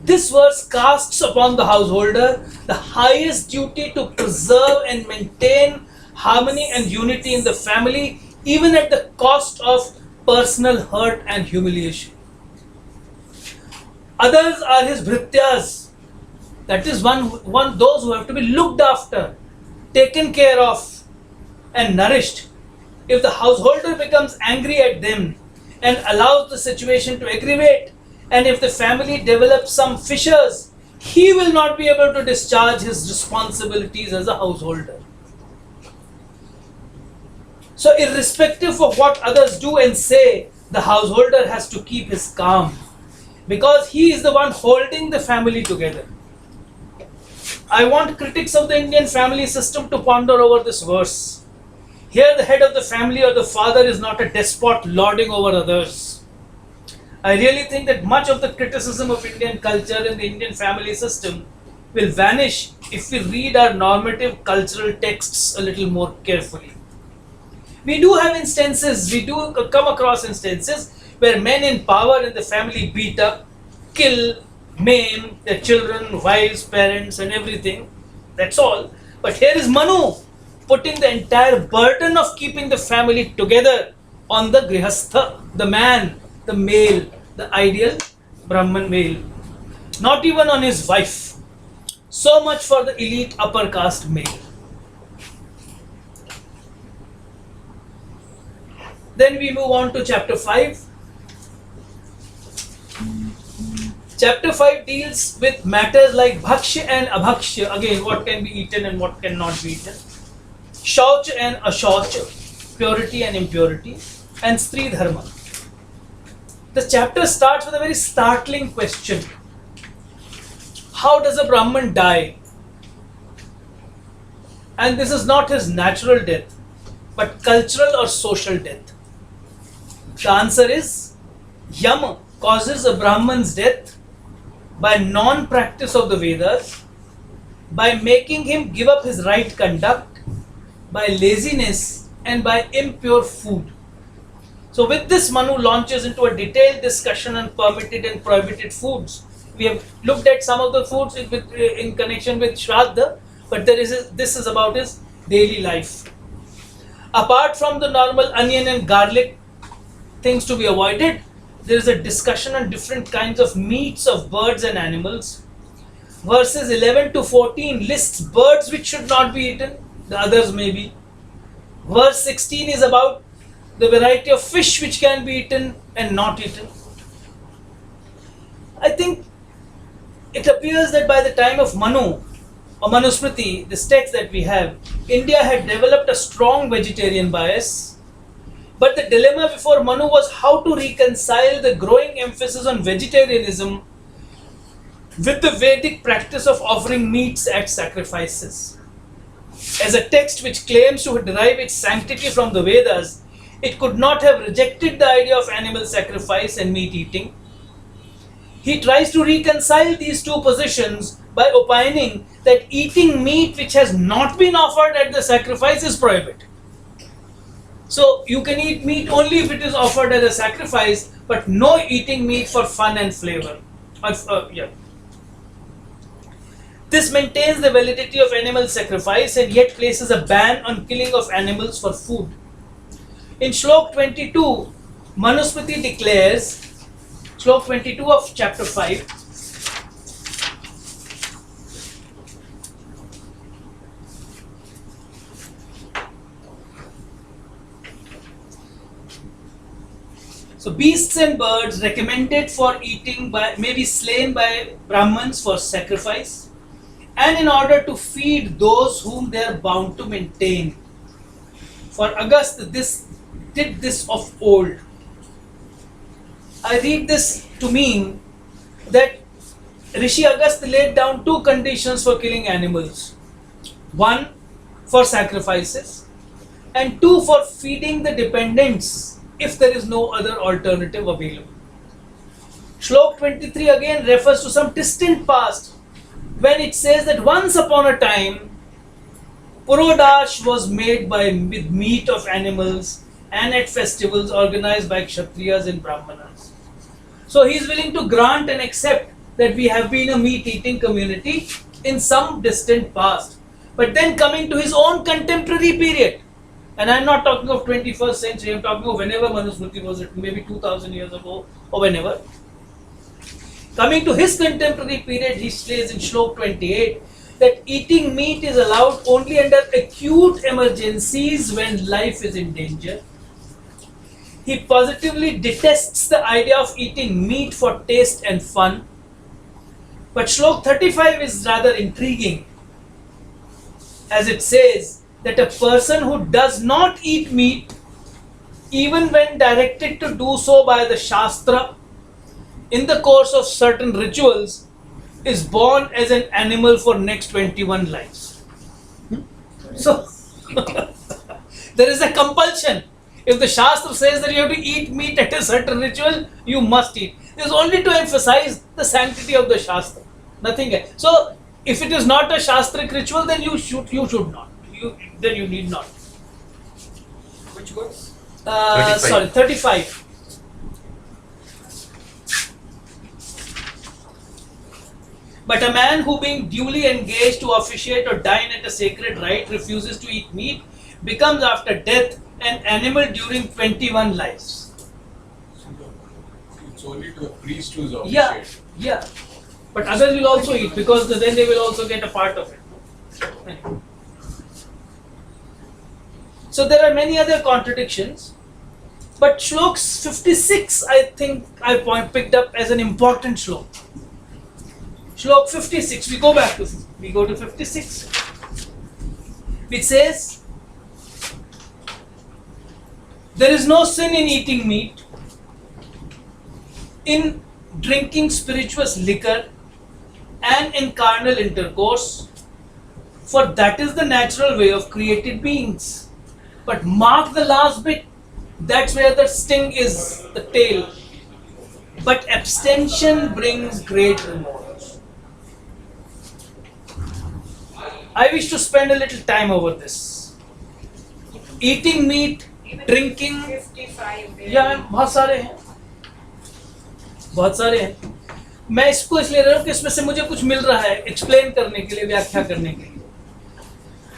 This verse casts upon the householder the highest duty to preserve and maintain harmony and unity in the family, even at the cost of personal hurt and humiliation. Others are his Bharityas, that is those who have to be looked after, taken care of and nourished. If the householder becomes angry at them and allows the situation to aggravate, and if the family develops some fissures, he will not be able to discharge his responsibilities as a householder. So irrespective of what others do and say, the householder has to keep his calm, because he is the one holding the family together. I want critics of the Indian family system to ponder over this verse. Here the head of the family or the father is not a despot lording over others. I really think that much of the criticism of Indian culture and the Indian family system will vanish if we read our normative cultural texts a little more carefully. We do have instances, we do come across instances where men in power in the family beat up, kill, maim their children, wives, parents and everything. That's all. But here is Manu putting the entire burden of keeping the family together on the grihastha, the man, the male, the ideal Brahman male. Not even on his wife. So much for the elite upper caste male. Then we move on to chapter 5. Chapter 5 deals with matters like bhakshya and abhakshya, again what can be eaten and what cannot be eaten, shauch and ashauch, purity and impurity, and stri dharma. The chapter starts with a very startling question. How does a Brahman die? And this is not his natural death, but cultural or social death. The answer is, Yama causes a Brahman's death by non-practice of the Vedas, by making him give up his right conduct, by laziness and by impure food. So with this, Manu launches into a detailed discussion on permitted and prohibited foods. We have looked at some of the foods in connection with Shraddha, but this is about his daily life. Apart from the normal onion and garlic things to be avoided, there is a discussion on different kinds of meats of birds and animals. Verses 11 to 14 lists birds which should not be eaten, the others may be. Verse 16 is about the variety of fish which can be eaten and not eaten. I think it appears that by the time of Manu or Manusmriti, this text that we have, India had developed a strong vegetarian bias. But the dilemma before Manu was how to reconcile the growing emphasis on vegetarianism with the Vedic practice of offering meats at sacrifices. As a text which claims to derive its sanctity from the Vedas, it could not have rejected the idea of animal sacrifice and meat eating. He tries to reconcile these two positions by opining that eating meat which has not been offered at the sacrifice is prohibited. So you can eat meat only if it is offered as a sacrifice, but no eating meat for fun and flavor. This maintains the validity of animal sacrifice and yet places a ban on killing of animals for food. In Shlok 22, Manusmriti declares, Shlok 22 of chapter 5, so beasts and birds recommended for eating may be slain by Brahmins for sacrifice and in order to feed those whom they are bound to maintain. For Agastya, this did this of old. I read this to mean that Rishi Agastya laid down two conditions for killing animals. One, for sacrifices, and 2 for feeding the dependents if there is no other alternative available. Shlok 23 again refers to some distant past when it says that once upon a time Purodash was made with meat of animals and at festivals organized by Kshatriyas and Brahmanas. So he is willing to grant and accept that we have been a meat-eating community in some distant past. But then coming to his own contemporary period, and I'm not talking of 21st century, I'm talking of whenever Manusmriti was written, maybe 2000 years ago or whenever. Coming to his contemporary period, he says in Shlok 28 that eating meat is allowed only under acute emergencies when life is in danger. He positively detests the idea of eating meat for taste and fun. But Shlok 35 is rather intriguing, as it says that a person who does not eat meat, even when directed to do so by the Shastra, in the course of certain rituals, is born as an animal for next 21 lives. So, there is a compulsion. If the Shastra says that you have to eat meat at a certain ritual, you must eat. This is only to emphasize the sanctity of the Shastra. Nothing else. So, if it is not a Shastric ritual, then you should not. Then you need not. Which verse? 35. Sorry, 35. But a man who being duly engaged to officiate or dine at a sacred rite refuses to eat meat becomes after death an animal during 21 lives. It's only to the priest who's officiate. Yeah, yeah. But others will also eat because then they will also get a part of it. So there are many other contradictions. But Shloks 56 I think I picked up as an important shlok. Shlok 56, we go to 56, which says, there is no sin in eating meat, in drinking spirituous liquor, and in carnal intercourse, for that is the natural way of created beings. But mark the last bit, that's where the sting is, the tail. But abstention brings great remorse. I wish to spend a little time over this. Eating meat, drinking, 55. बहुत सारे हैं. मैं इसको इसलिए रहा हूँ कि इसमें से मुझे कुछ मिल रहा है एक्सप्लेन करने के लिए, व्याख्या करने के लिए.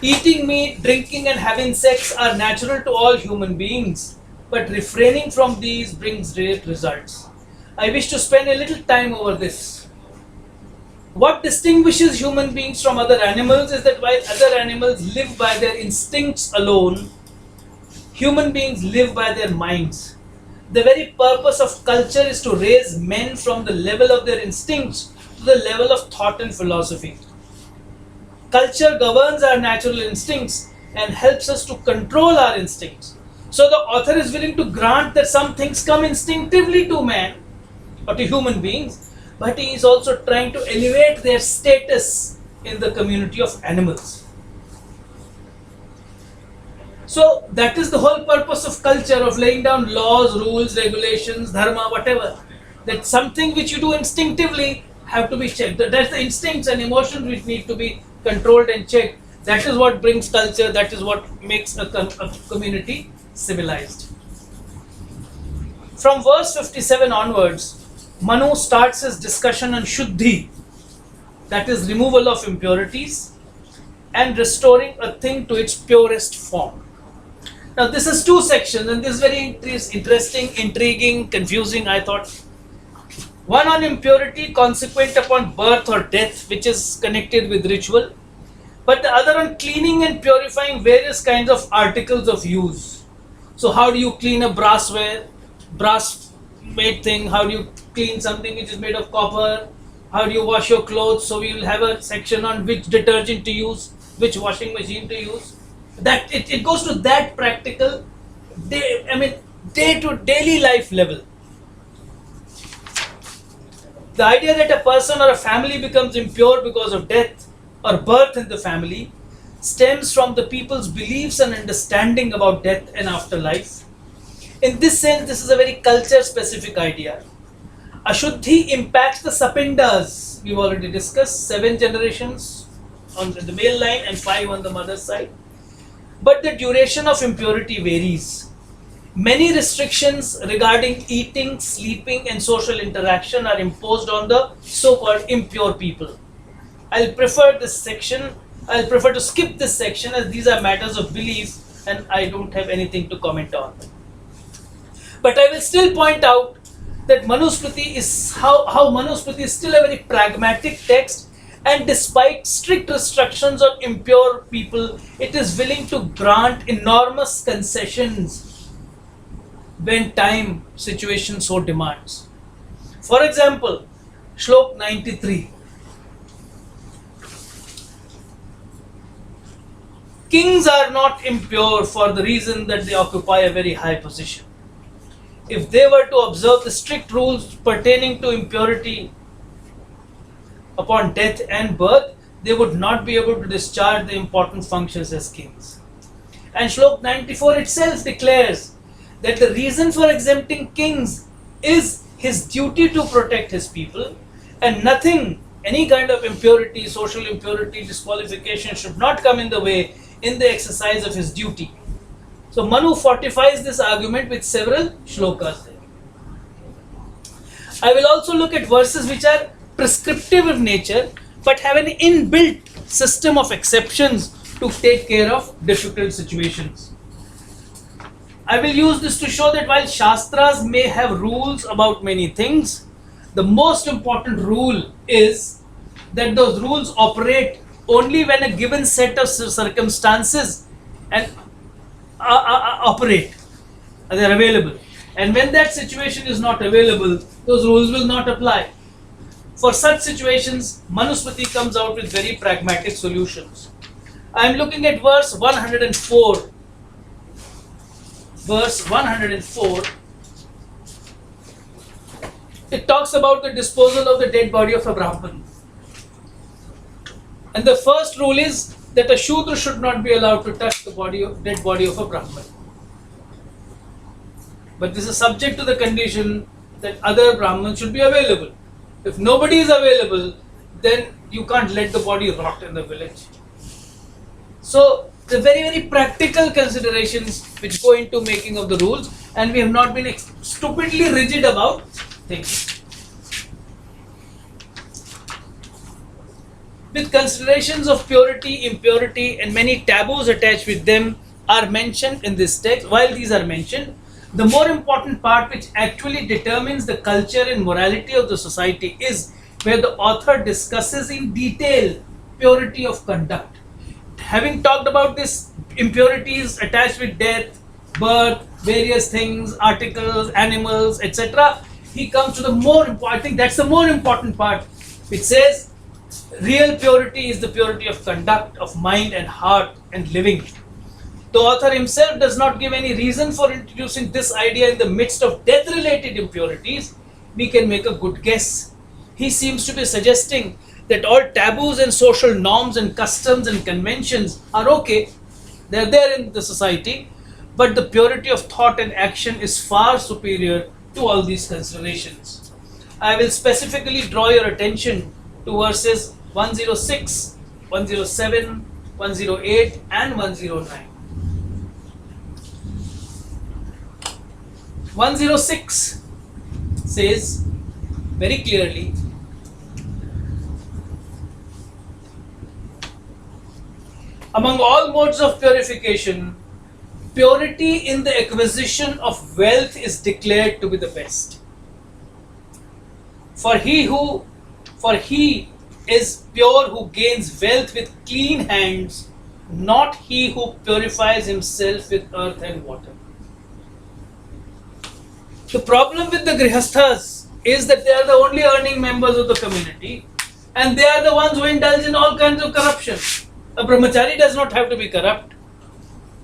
Eating meat, drinking and having sex are natural to all human beings, but refraining from these brings great results. I wish to spend a little time over this. What distinguishes human beings from other animals is that while other animals live by their instincts alone, human beings live by their minds. The very purpose of culture is to raise men from the level of their instincts to the level of thought and philosophy. Culture governs our natural instincts and helps us to control our instincts. So the author is willing to grant that some things come instinctively to man or to human beings, but he is also trying to elevate their status in the community of animals. So that is the whole purpose of culture, of laying down laws, rules, regulations, dharma, whatever. That something which you do instinctively have to be checked. That's the instincts and emotions which need to be controlled and checked. That is what brings culture, that is what makes a community civilized. From verse 57 onwards, Manu starts his discussion on Shuddhi, that is removal of impurities and restoring a thing to its purest form. Now this is two sections and this is very interesting, intriguing, confusing, I thought. One on impurity consequent upon birth or death, which is connected with ritual, but the other on cleaning and purifying various kinds of articles of use. So how do you clean a brass made thing? How do you clean something which is made of copper? How do you wash your clothes? So we will have a section on which detergent to use, which washing machine to use. That it goes to that practical, day to daily life level. The idea that a person or a family becomes impure because of death or birth in the family stems from the people's beliefs and understanding about death and afterlife. In this sense, this is a very culture-specific idea. Ashuddhi impacts the sapindas. We've already discussed 7 generations on the male line and 5 on the mother's side. But the duration of impurity varies. Many restrictions regarding eating, sleeping and social interaction are imposed on the so-called impure people. I'll prefer to skip this section as these are matters of belief and I don't have anything to comment on. But I will still point out that Manusmriti is how Manusmriti is still a very pragmatic text, and despite strict restrictions on impure people, it is willing to grant enormous concessions when time situation so demands. For example, Shlok 93. Kings are not impure for the reason that they occupy a very high position. If they were to observe the strict rules pertaining to impurity upon death and birth, they would not be able to discharge the important functions as kings. And Shlok 94 itself declares that the reason for exempting kings is his duty to protect his people, and nothing, any kind of impurity, social impurity, disqualification should not come in the way in the exercise of his duty. So Manu fortifies this argument with several shlokas there. I will also look at verses which are prescriptive in nature but have an inbuilt system of exceptions to take care of difficult situations. I will use this to show that while Shastras may have rules about many things, the most important rule is that those rules operate only when a given set of circumstances and operate, they are available. And when that situation is not available, those rules will not apply. For such situations, Manusmriti comes out with very pragmatic solutions. I am looking at verse 104. Verse 104. It talks about the disposal of the dead body of a Brahman. And the first rule is that a Shudra should not be allowed to touch the dead body of a Brahman. But this is subject to the condition that other Brahmans should be available. If nobody is available, then you can't let the body rot in the village. So, the very, very practical considerations which go into making of the rules, and we have not been stupidly rigid about things. With considerations of purity, impurity and many taboos attached with them are mentioned in this text. While these are mentioned, the more important part which actually determines the culture and morality of the society is where the author discusses in detail purity of conduct. Having talked about this impurities attached with death, birth, various things, articles, animals, etc., he comes to the more important, I think that's the more important part, which says real purity is the purity of conduct, of mind and heart and living. The author himself does not give any reason for introducing this idea in the midst of death-related impurities. We can make a good guess. He seems to be suggesting that all taboos and social norms and customs and conventions are okay. They're there in the society, but the purity of thought and action is far superior to all these considerations. I will specifically draw your attention to verses 106, 107, 108 and 109. 106 says very clearly, among all modes of purification, purity in the acquisition of wealth is declared to be the best. For he is pure who gains wealth with clean hands, not he who purifies himself with earth and water. The problem with the Grihasthas is that they are the only earning members of the community and they are the ones who indulge in all kinds of corruption. A brahmachari does not have to be corrupt.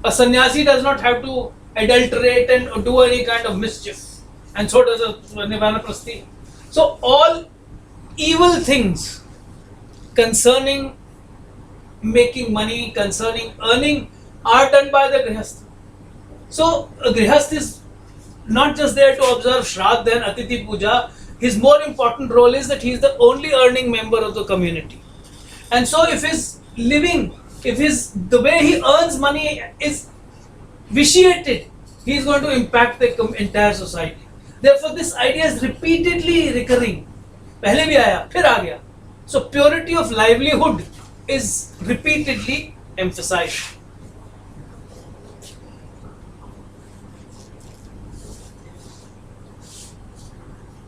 A sannyasi does not have to adulterate and do any kind of mischief. And so does a Vanaprasthi. So all evil things concerning making money, concerning earning, are done by the grihastha. So a grihastha is not just there to observe Shraddha and Atithi Puja. His more important role is that he is the only earning member of the community. And so if his living, the way he earns money is vitiated, he is going to impact the entire society. Therefore this idea is repeatedly recurring. पहले भी आया, फिर आ गया. So purity of livelihood is repeatedly emphasized.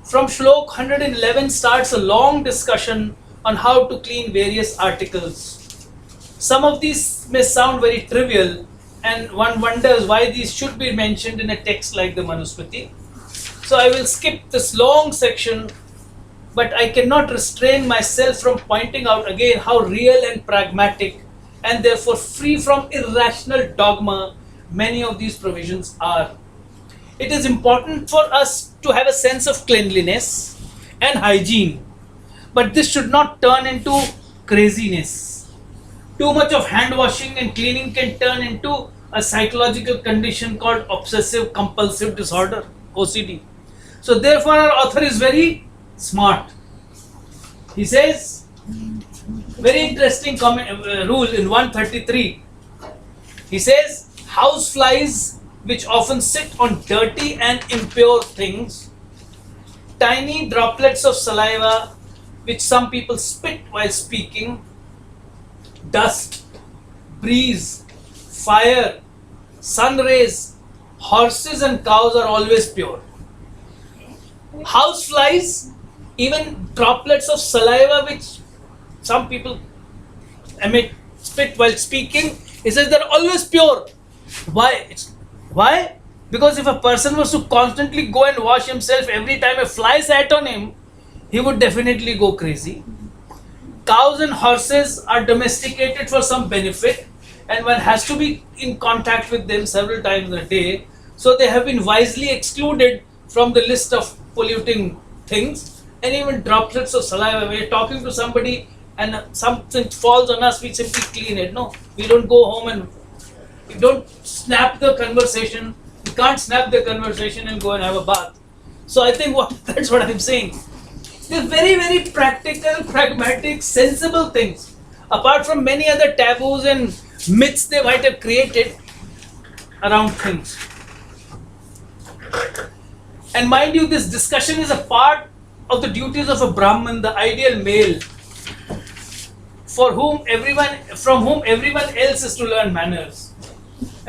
From Shlok 111 starts a long discussion on how to clean various articles. Some of these may sound very trivial, and one wonders why these should be mentioned in a text like the Manusmriti. So I will skip this long section, but I cannot restrain myself from pointing out again how real and pragmatic, and therefore free from irrational dogma, many of these provisions are. It is important for us to have a sense of cleanliness and hygiene, but this should not turn into craziness. Too much of hand washing and cleaning can turn into a psychological condition called obsessive compulsive disorder, OCD. So therefore our author is very smart. He says, very interesting rule in 133. He says, house flies which often sit on dirty and impure things, tiny droplets of saliva which some people spit while speaking, dust, breeze, fire, sun rays, horses and cows are always pure. House flies, even droplets of saliva which some people emit, spit while speaking, he says they're always pure. Why? Why? Because if a person was to constantly go and wash himself every time a fly sat on him, he would definitely go crazy. Cows and horses are domesticated for some benefit, and one has to be in contact with them several times a day. So they have been wisely excluded from the list of polluting things. And even droplets of saliva, we are talking to somebody and something falls on us, we simply clean it. No, we don't go home and we don't snap the conversation. We can't snap the conversation and go and have a bath. So I think that's what I'm saying. They're very, very practical, pragmatic, sensible things. Apart from many other taboos and myths they might have created around things. And mind you, this discussion is a part of the duties of a Brahman, the ideal male, from whom everyone else is to learn manners.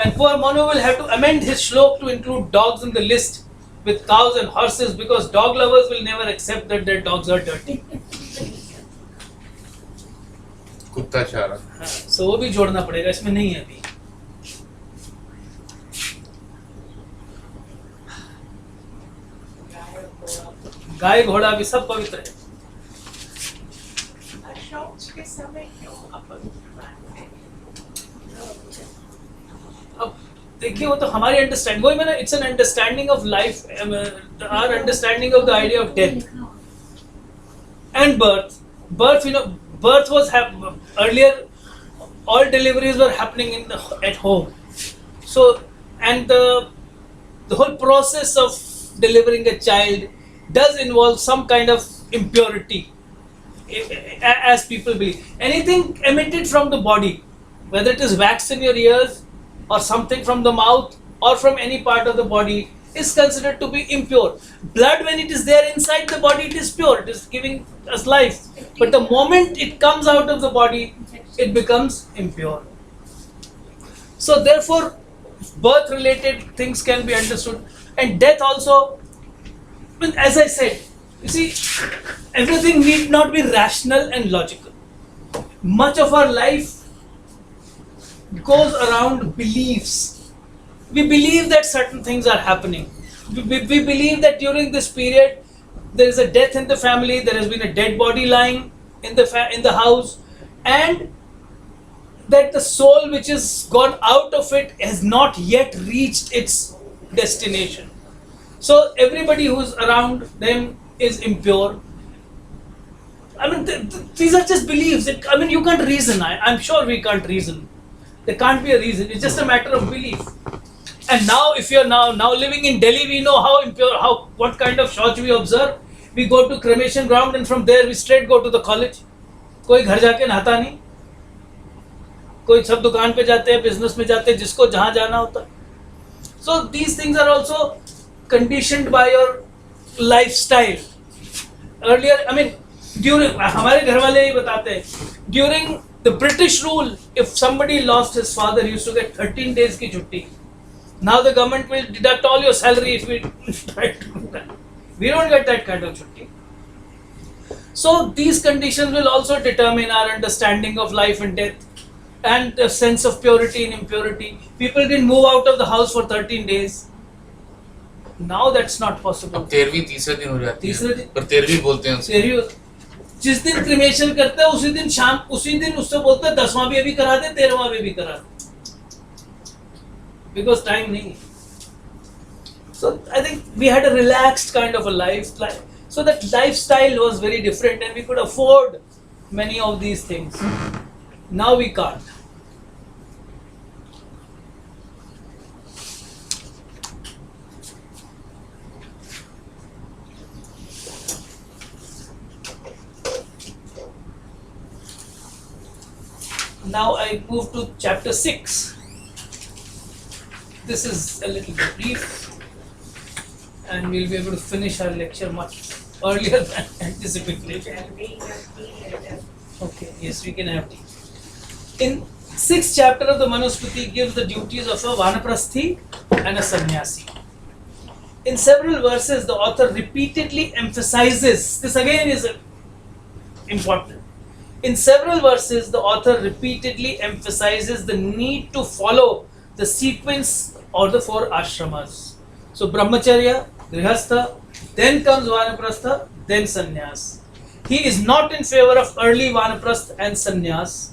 And poor Manu will have to amend his shlok to include dogs in the list with cows and horses, because dog lovers will never accept that their dogs are dirty. कुत्ता चारा. So वो भी जोड़ना पड़ेगा, इसमें नहीं है अभी. गाय घोड़ा भी सब पवित्र है. शौच के समय क्यों अपवित्र मानते हैं? अब देखिए वो तो हमारी अंडरस्टैंडिंग, वही मैंने, it's an understanding of life, our understanding of the idea of death and birth. You know, birth was earlier, all deliveries were happening at home. So, and the whole process of delivering a child does involve some kind of impurity, as people believe. Anything emitted from the body, whether it is wax in your ears or something from the mouth or from any part of the body, is considered to be impure. Blood, when it is there inside the body, it is pure, it is giving us life. But the moment it comes out of the body, it becomes impure. So therefore, birth related things can be understood, and death also. As I said, you see, everything need not be rational and logical. Much of our life goes around beliefs. We believe that certain things are happening. We believe that during this period there is a death in the family, there has been a dead body lying in the house, and that the soul which has gone out of it has not yet reached its destination. So everybody who's around them is impure. I mean, these are just beliefs. I mean, you can't reason. I'm sure we can't reason. There can't be a reason. It's just a matter of belief. And now, if you're now living in Delhi, we know how impure, what kind of shauch we observe. We go to cremation ground, and from there we straight go to the college. कोई घर जाके नहाता नहीं, कोई सब दुकान पे जाते हैं, बिजनेस में जाते हैं, जिसको जहाँ जाना होता है. So these things are also conditioned by your lifestyle. Earlier, I mean, during हमारे घर वाले ही बताते हैं, during the British rule, if somebody lost his father, he used to get 13 days की छुट्टी. Now the government will deduct all your salary if we try to do that. We don't get that kind of छुट्टी. So these conditions will also determine our understanding of life and death and the sense of purity and impurity. People didn't move out of the house for 13 days. Now that's not possible. अब 13वीं तीसरे दिन हो जाती तीसरे है दिन पर 13वीं बोलते हैं उसे. जिस दिन क्रिमेशन करते हैं उसी दिन शाम उसी दिन उससे बोलते हैं 10वां भी अभी करा दे 13वां भी करा दे. Because time नहीं. So I think we had a relaxed kind of a life. So that lifestyle was very different and we could afford many of these things. Now we can't. Now I move to chapter 6. This is a little bit brief and we'll be able to finish our lecture much earlier than anticipated. Okay, yes, we can have tea. In 6th chapter of the Manusmriti gives the duties of a Vanaprasthi and a Sannyasi. In several verses, the author repeatedly emphasizes, this again is important. In several verses, the author repeatedly emphasizes the need to follow the sequence or the 4 ashramas. So, Brahmacharya, Grihastha, then comes Vanaprastha, then Sannyas. He is not in favor of early Vanaprastha and Sannyas.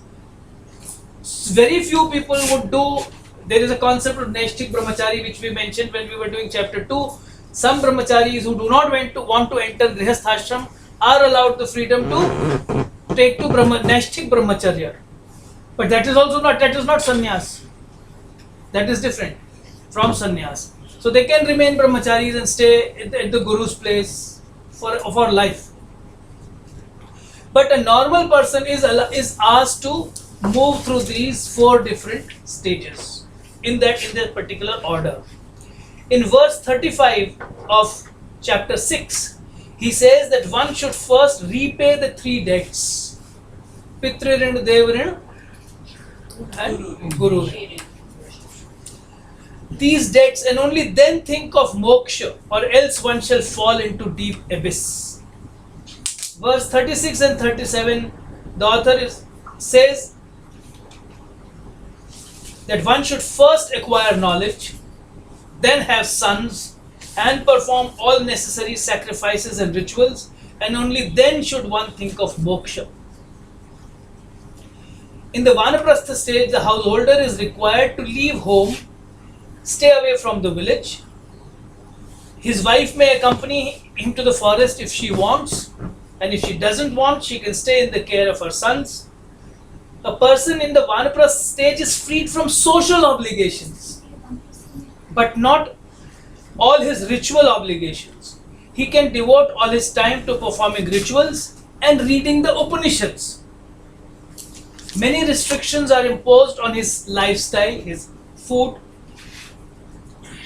Very few people would do. There is a concept of Naishtik Brahmachari which we mentioned when we were doing chapter 2. Some Brahmacharis who do not want to enter Grihasthashram are allowed the freedom to take to Naishtik Brahmacharya. But that is also not Sannyas. That is different from Sannyas. So they can remain Brahmacharis and stay at the Guru's place for life. But a normal person is asked to move through these 4 different stages in that particular order. In verse 35 of chapter 6, he says that one should first repay the 3 debts: Pitrin, Devarin, and Guru. These debts, and only then think of moksha, or else one shall fall into deep abyss. Verse 36 and 37, the author says that one should first acquire knowledge, then have sons, and perform all necessary sacrifices and rituals, and only then should one think of moksha. In the Vanaprastha stage, the householder is required to leave home, stay away from the village. His wife may accompany him to the forest if she wants, and if she doesn't want, she can stay in the care of her sons. A person in the Vanaprastha stage is freed from social obligations, but not all his ritual obligations. He can devote all his time to performing rituals and reading the Upanishads. Many restrictions are imposed on his lifestyle, his food.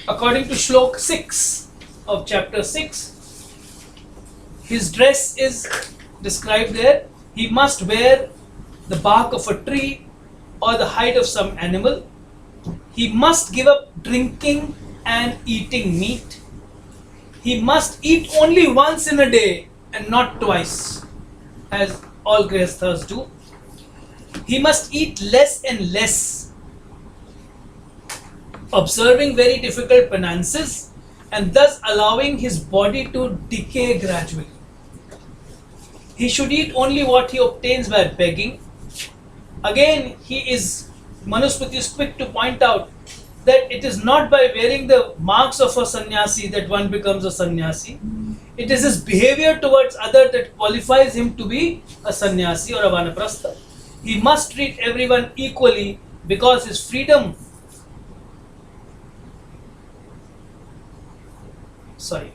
According to Shlok 6 of chapter 6, his dress is described there. He must wear the bark of a tree or the hide of some animal. He must give up drinking and eating meat. He must eat only once in a day and not twice, as all Grihasthas do. He must eat less and less, observing very difficult penances and thus allowing his body to decay gradually. He should eat only what he obtains by begging. Again, Manusmriti is quick to point out that it is not by wearing the marks of a sannyasi that one becomes a sannyasi. It is his behavior towards others that qualifies him to be a sannyasi or a vanaprastha. He must treat everyone equally because his freedom. Sorry.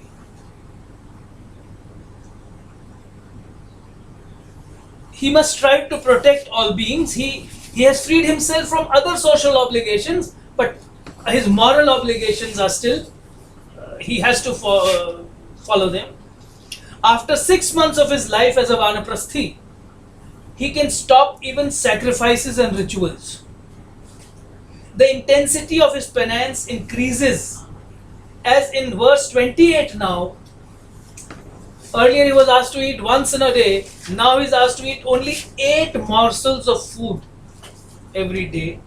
He must strive to protect all beings. He has freed himself from other social obligations, but his moral obligations are still, he has to follow them. After 6 months of his life as a vanaprasthi, he can stop even sacrifices and rituals. The intensity of his penance increases, as in verse 28 now. Earlier he was asked to eat once in a day, now he is asked to eat only 8 morsels of food every day.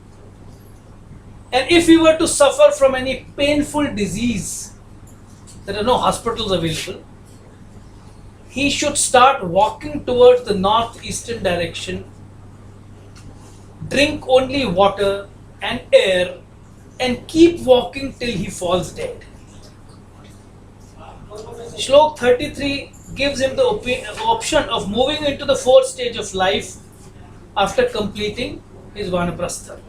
And if he were to suffer from any painful disease, there are no hospitals available, he should start walking towards the northeastern direction, drink only water and air, and keep walking till he falls dead. Shlok 33 gives him the option of moving into the 4th stage of life after completing his vanaprastha.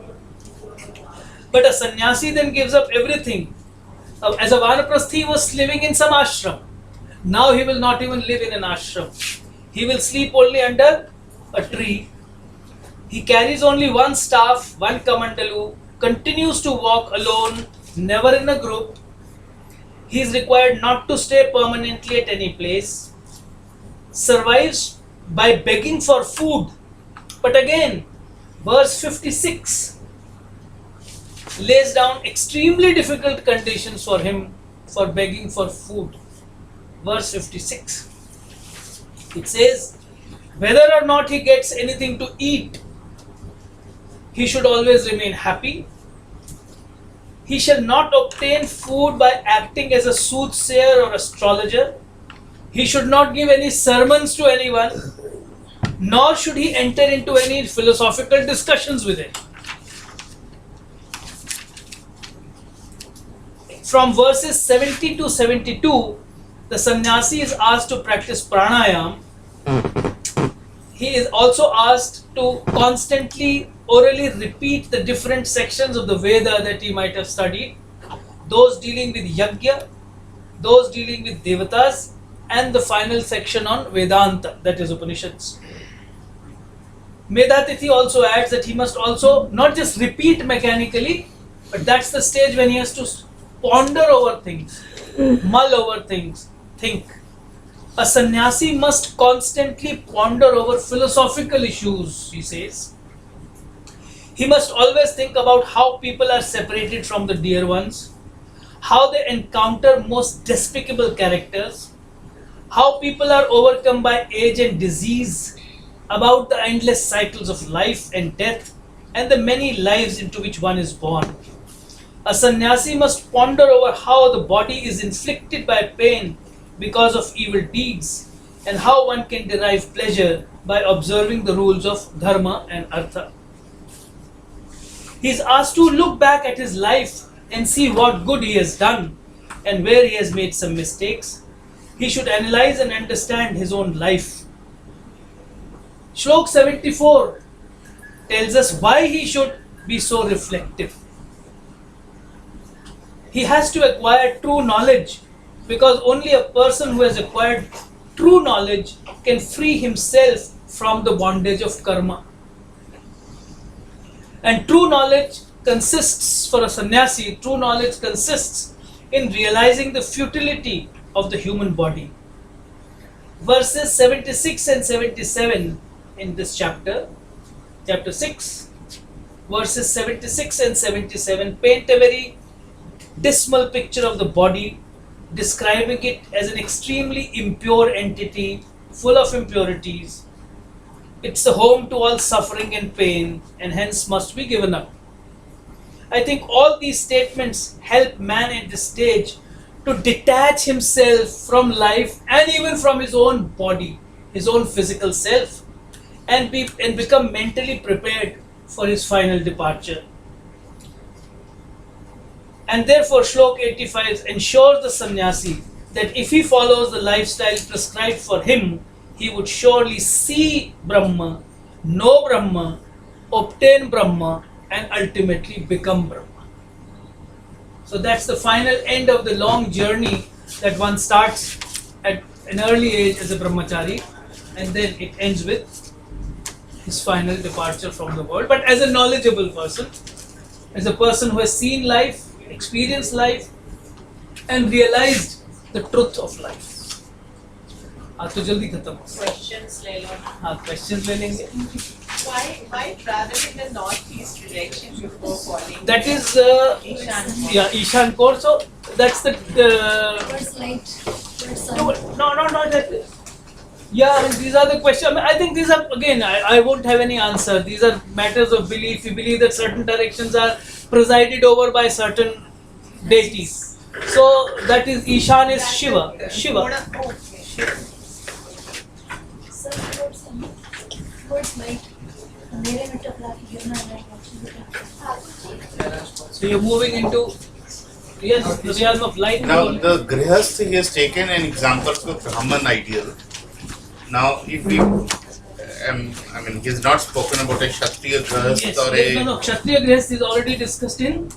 But a sannyasi then gives up everything. As a vanaprasthi, he was living in some ashram. Now he will not even live in an ashram. He will sleep only under a tree. He carries only one staff, one kamandalu, continues to walk alone, never in a group. He is required not to stay permanently at any place. Survives by begging for food. But again, verse 56 lays down extremely difficult conditions for him for begging for food. Verse 56. It says, whether or not he gets anything to eat, he should always remain happy. He shall not obtain food by acting as a soothsayer or astrologer. He should not give any sermons to anyone, nor should he enter into any philosophical discussions with it. From verses 70 to 72, the sannyasi is asked to practice pranayam. He is also asked to constantly orally repeat the different sections of the Veda that he might have studied, those dealing with Yajna, those dealing with Devatas, and the final section on Vedanta, that is Upanishads. Medatithi also adds that he must also not just repeat mechanically, but that's the stage when he has to ponder over things, mull over things, think. A sannyasi must constantly ponder over philosophical issues, he says. He must always think about how people are separated from the dear ones, how they encounter most despicable characters, how people are overcome by age and disease, about the endless cycles of life and death, and the many lives into which one is born. A sannyasi must ponder over how the body is inflicted by pain because of evil deeds, and how one can derive pleasure by observing the rules of dharma and artha. He is asked to look back at his life and see what good he has done and where he has made some mistakes. He should analyze and understand his own life. Shlok 74 tells us why he should be so reflective. He has to acquire true knowledge, because only a person who has acquired true knowledge can free himself from the bondage of karma. And true knowledge consists, for a sannyasi, true knowledge consists in realizing the futility of the human body. Verses 76 and 77 in this chapter, chapter 6, verses 76 and 77 paint a very dismal picture of the body, describing it as an extremely impure entity, full of impurities. It's the home to all suffering and pain, and hence must be given up. I think all these statements help man at this stage to detach himself from life and even from his own body, his own physical self, and become mentally prepared for his final departure. And therefore Shlok 85 ensures the sannyasi that if he follows the lifestyle prescribed for him, he would surely see Brahma, know Brahma, obtain Brahma, and ultimately become Brahma. So that's the final end of the long journey that one starts at an early age as a brahmachari, and then it ends with his final departure from the world. But as a knowledgeable person, as a person who has seen life, experienced life, and realized the truth of life. आज तो जल्दी खत्म हो Questions ले लो. हाँ questions ले लेंगे. Why travel in the northeast direction before falling? That is Ishan. yeah, Ishan core. So that's the Towards light, towards sun. no that. Yeah, I mean, these are the questions. I mean, I think these are again. I won't have any answer. These are matters of belief. We believe that certain directions are presided over by certain deities. So that is Ishan is Shiva. Shiva. Oh, Shiva. Sun towards sun, towards light. मेरे में टकरा के गिरना है. So you're moving into yes, the realm of light. Now the Grihasth he has taken an example of Brahman ideal. Now if we, I mean, he's not spoken about a Kshatriya Grihasth Yes, or yes, a no, Kshatriya Grihasth is already discussed in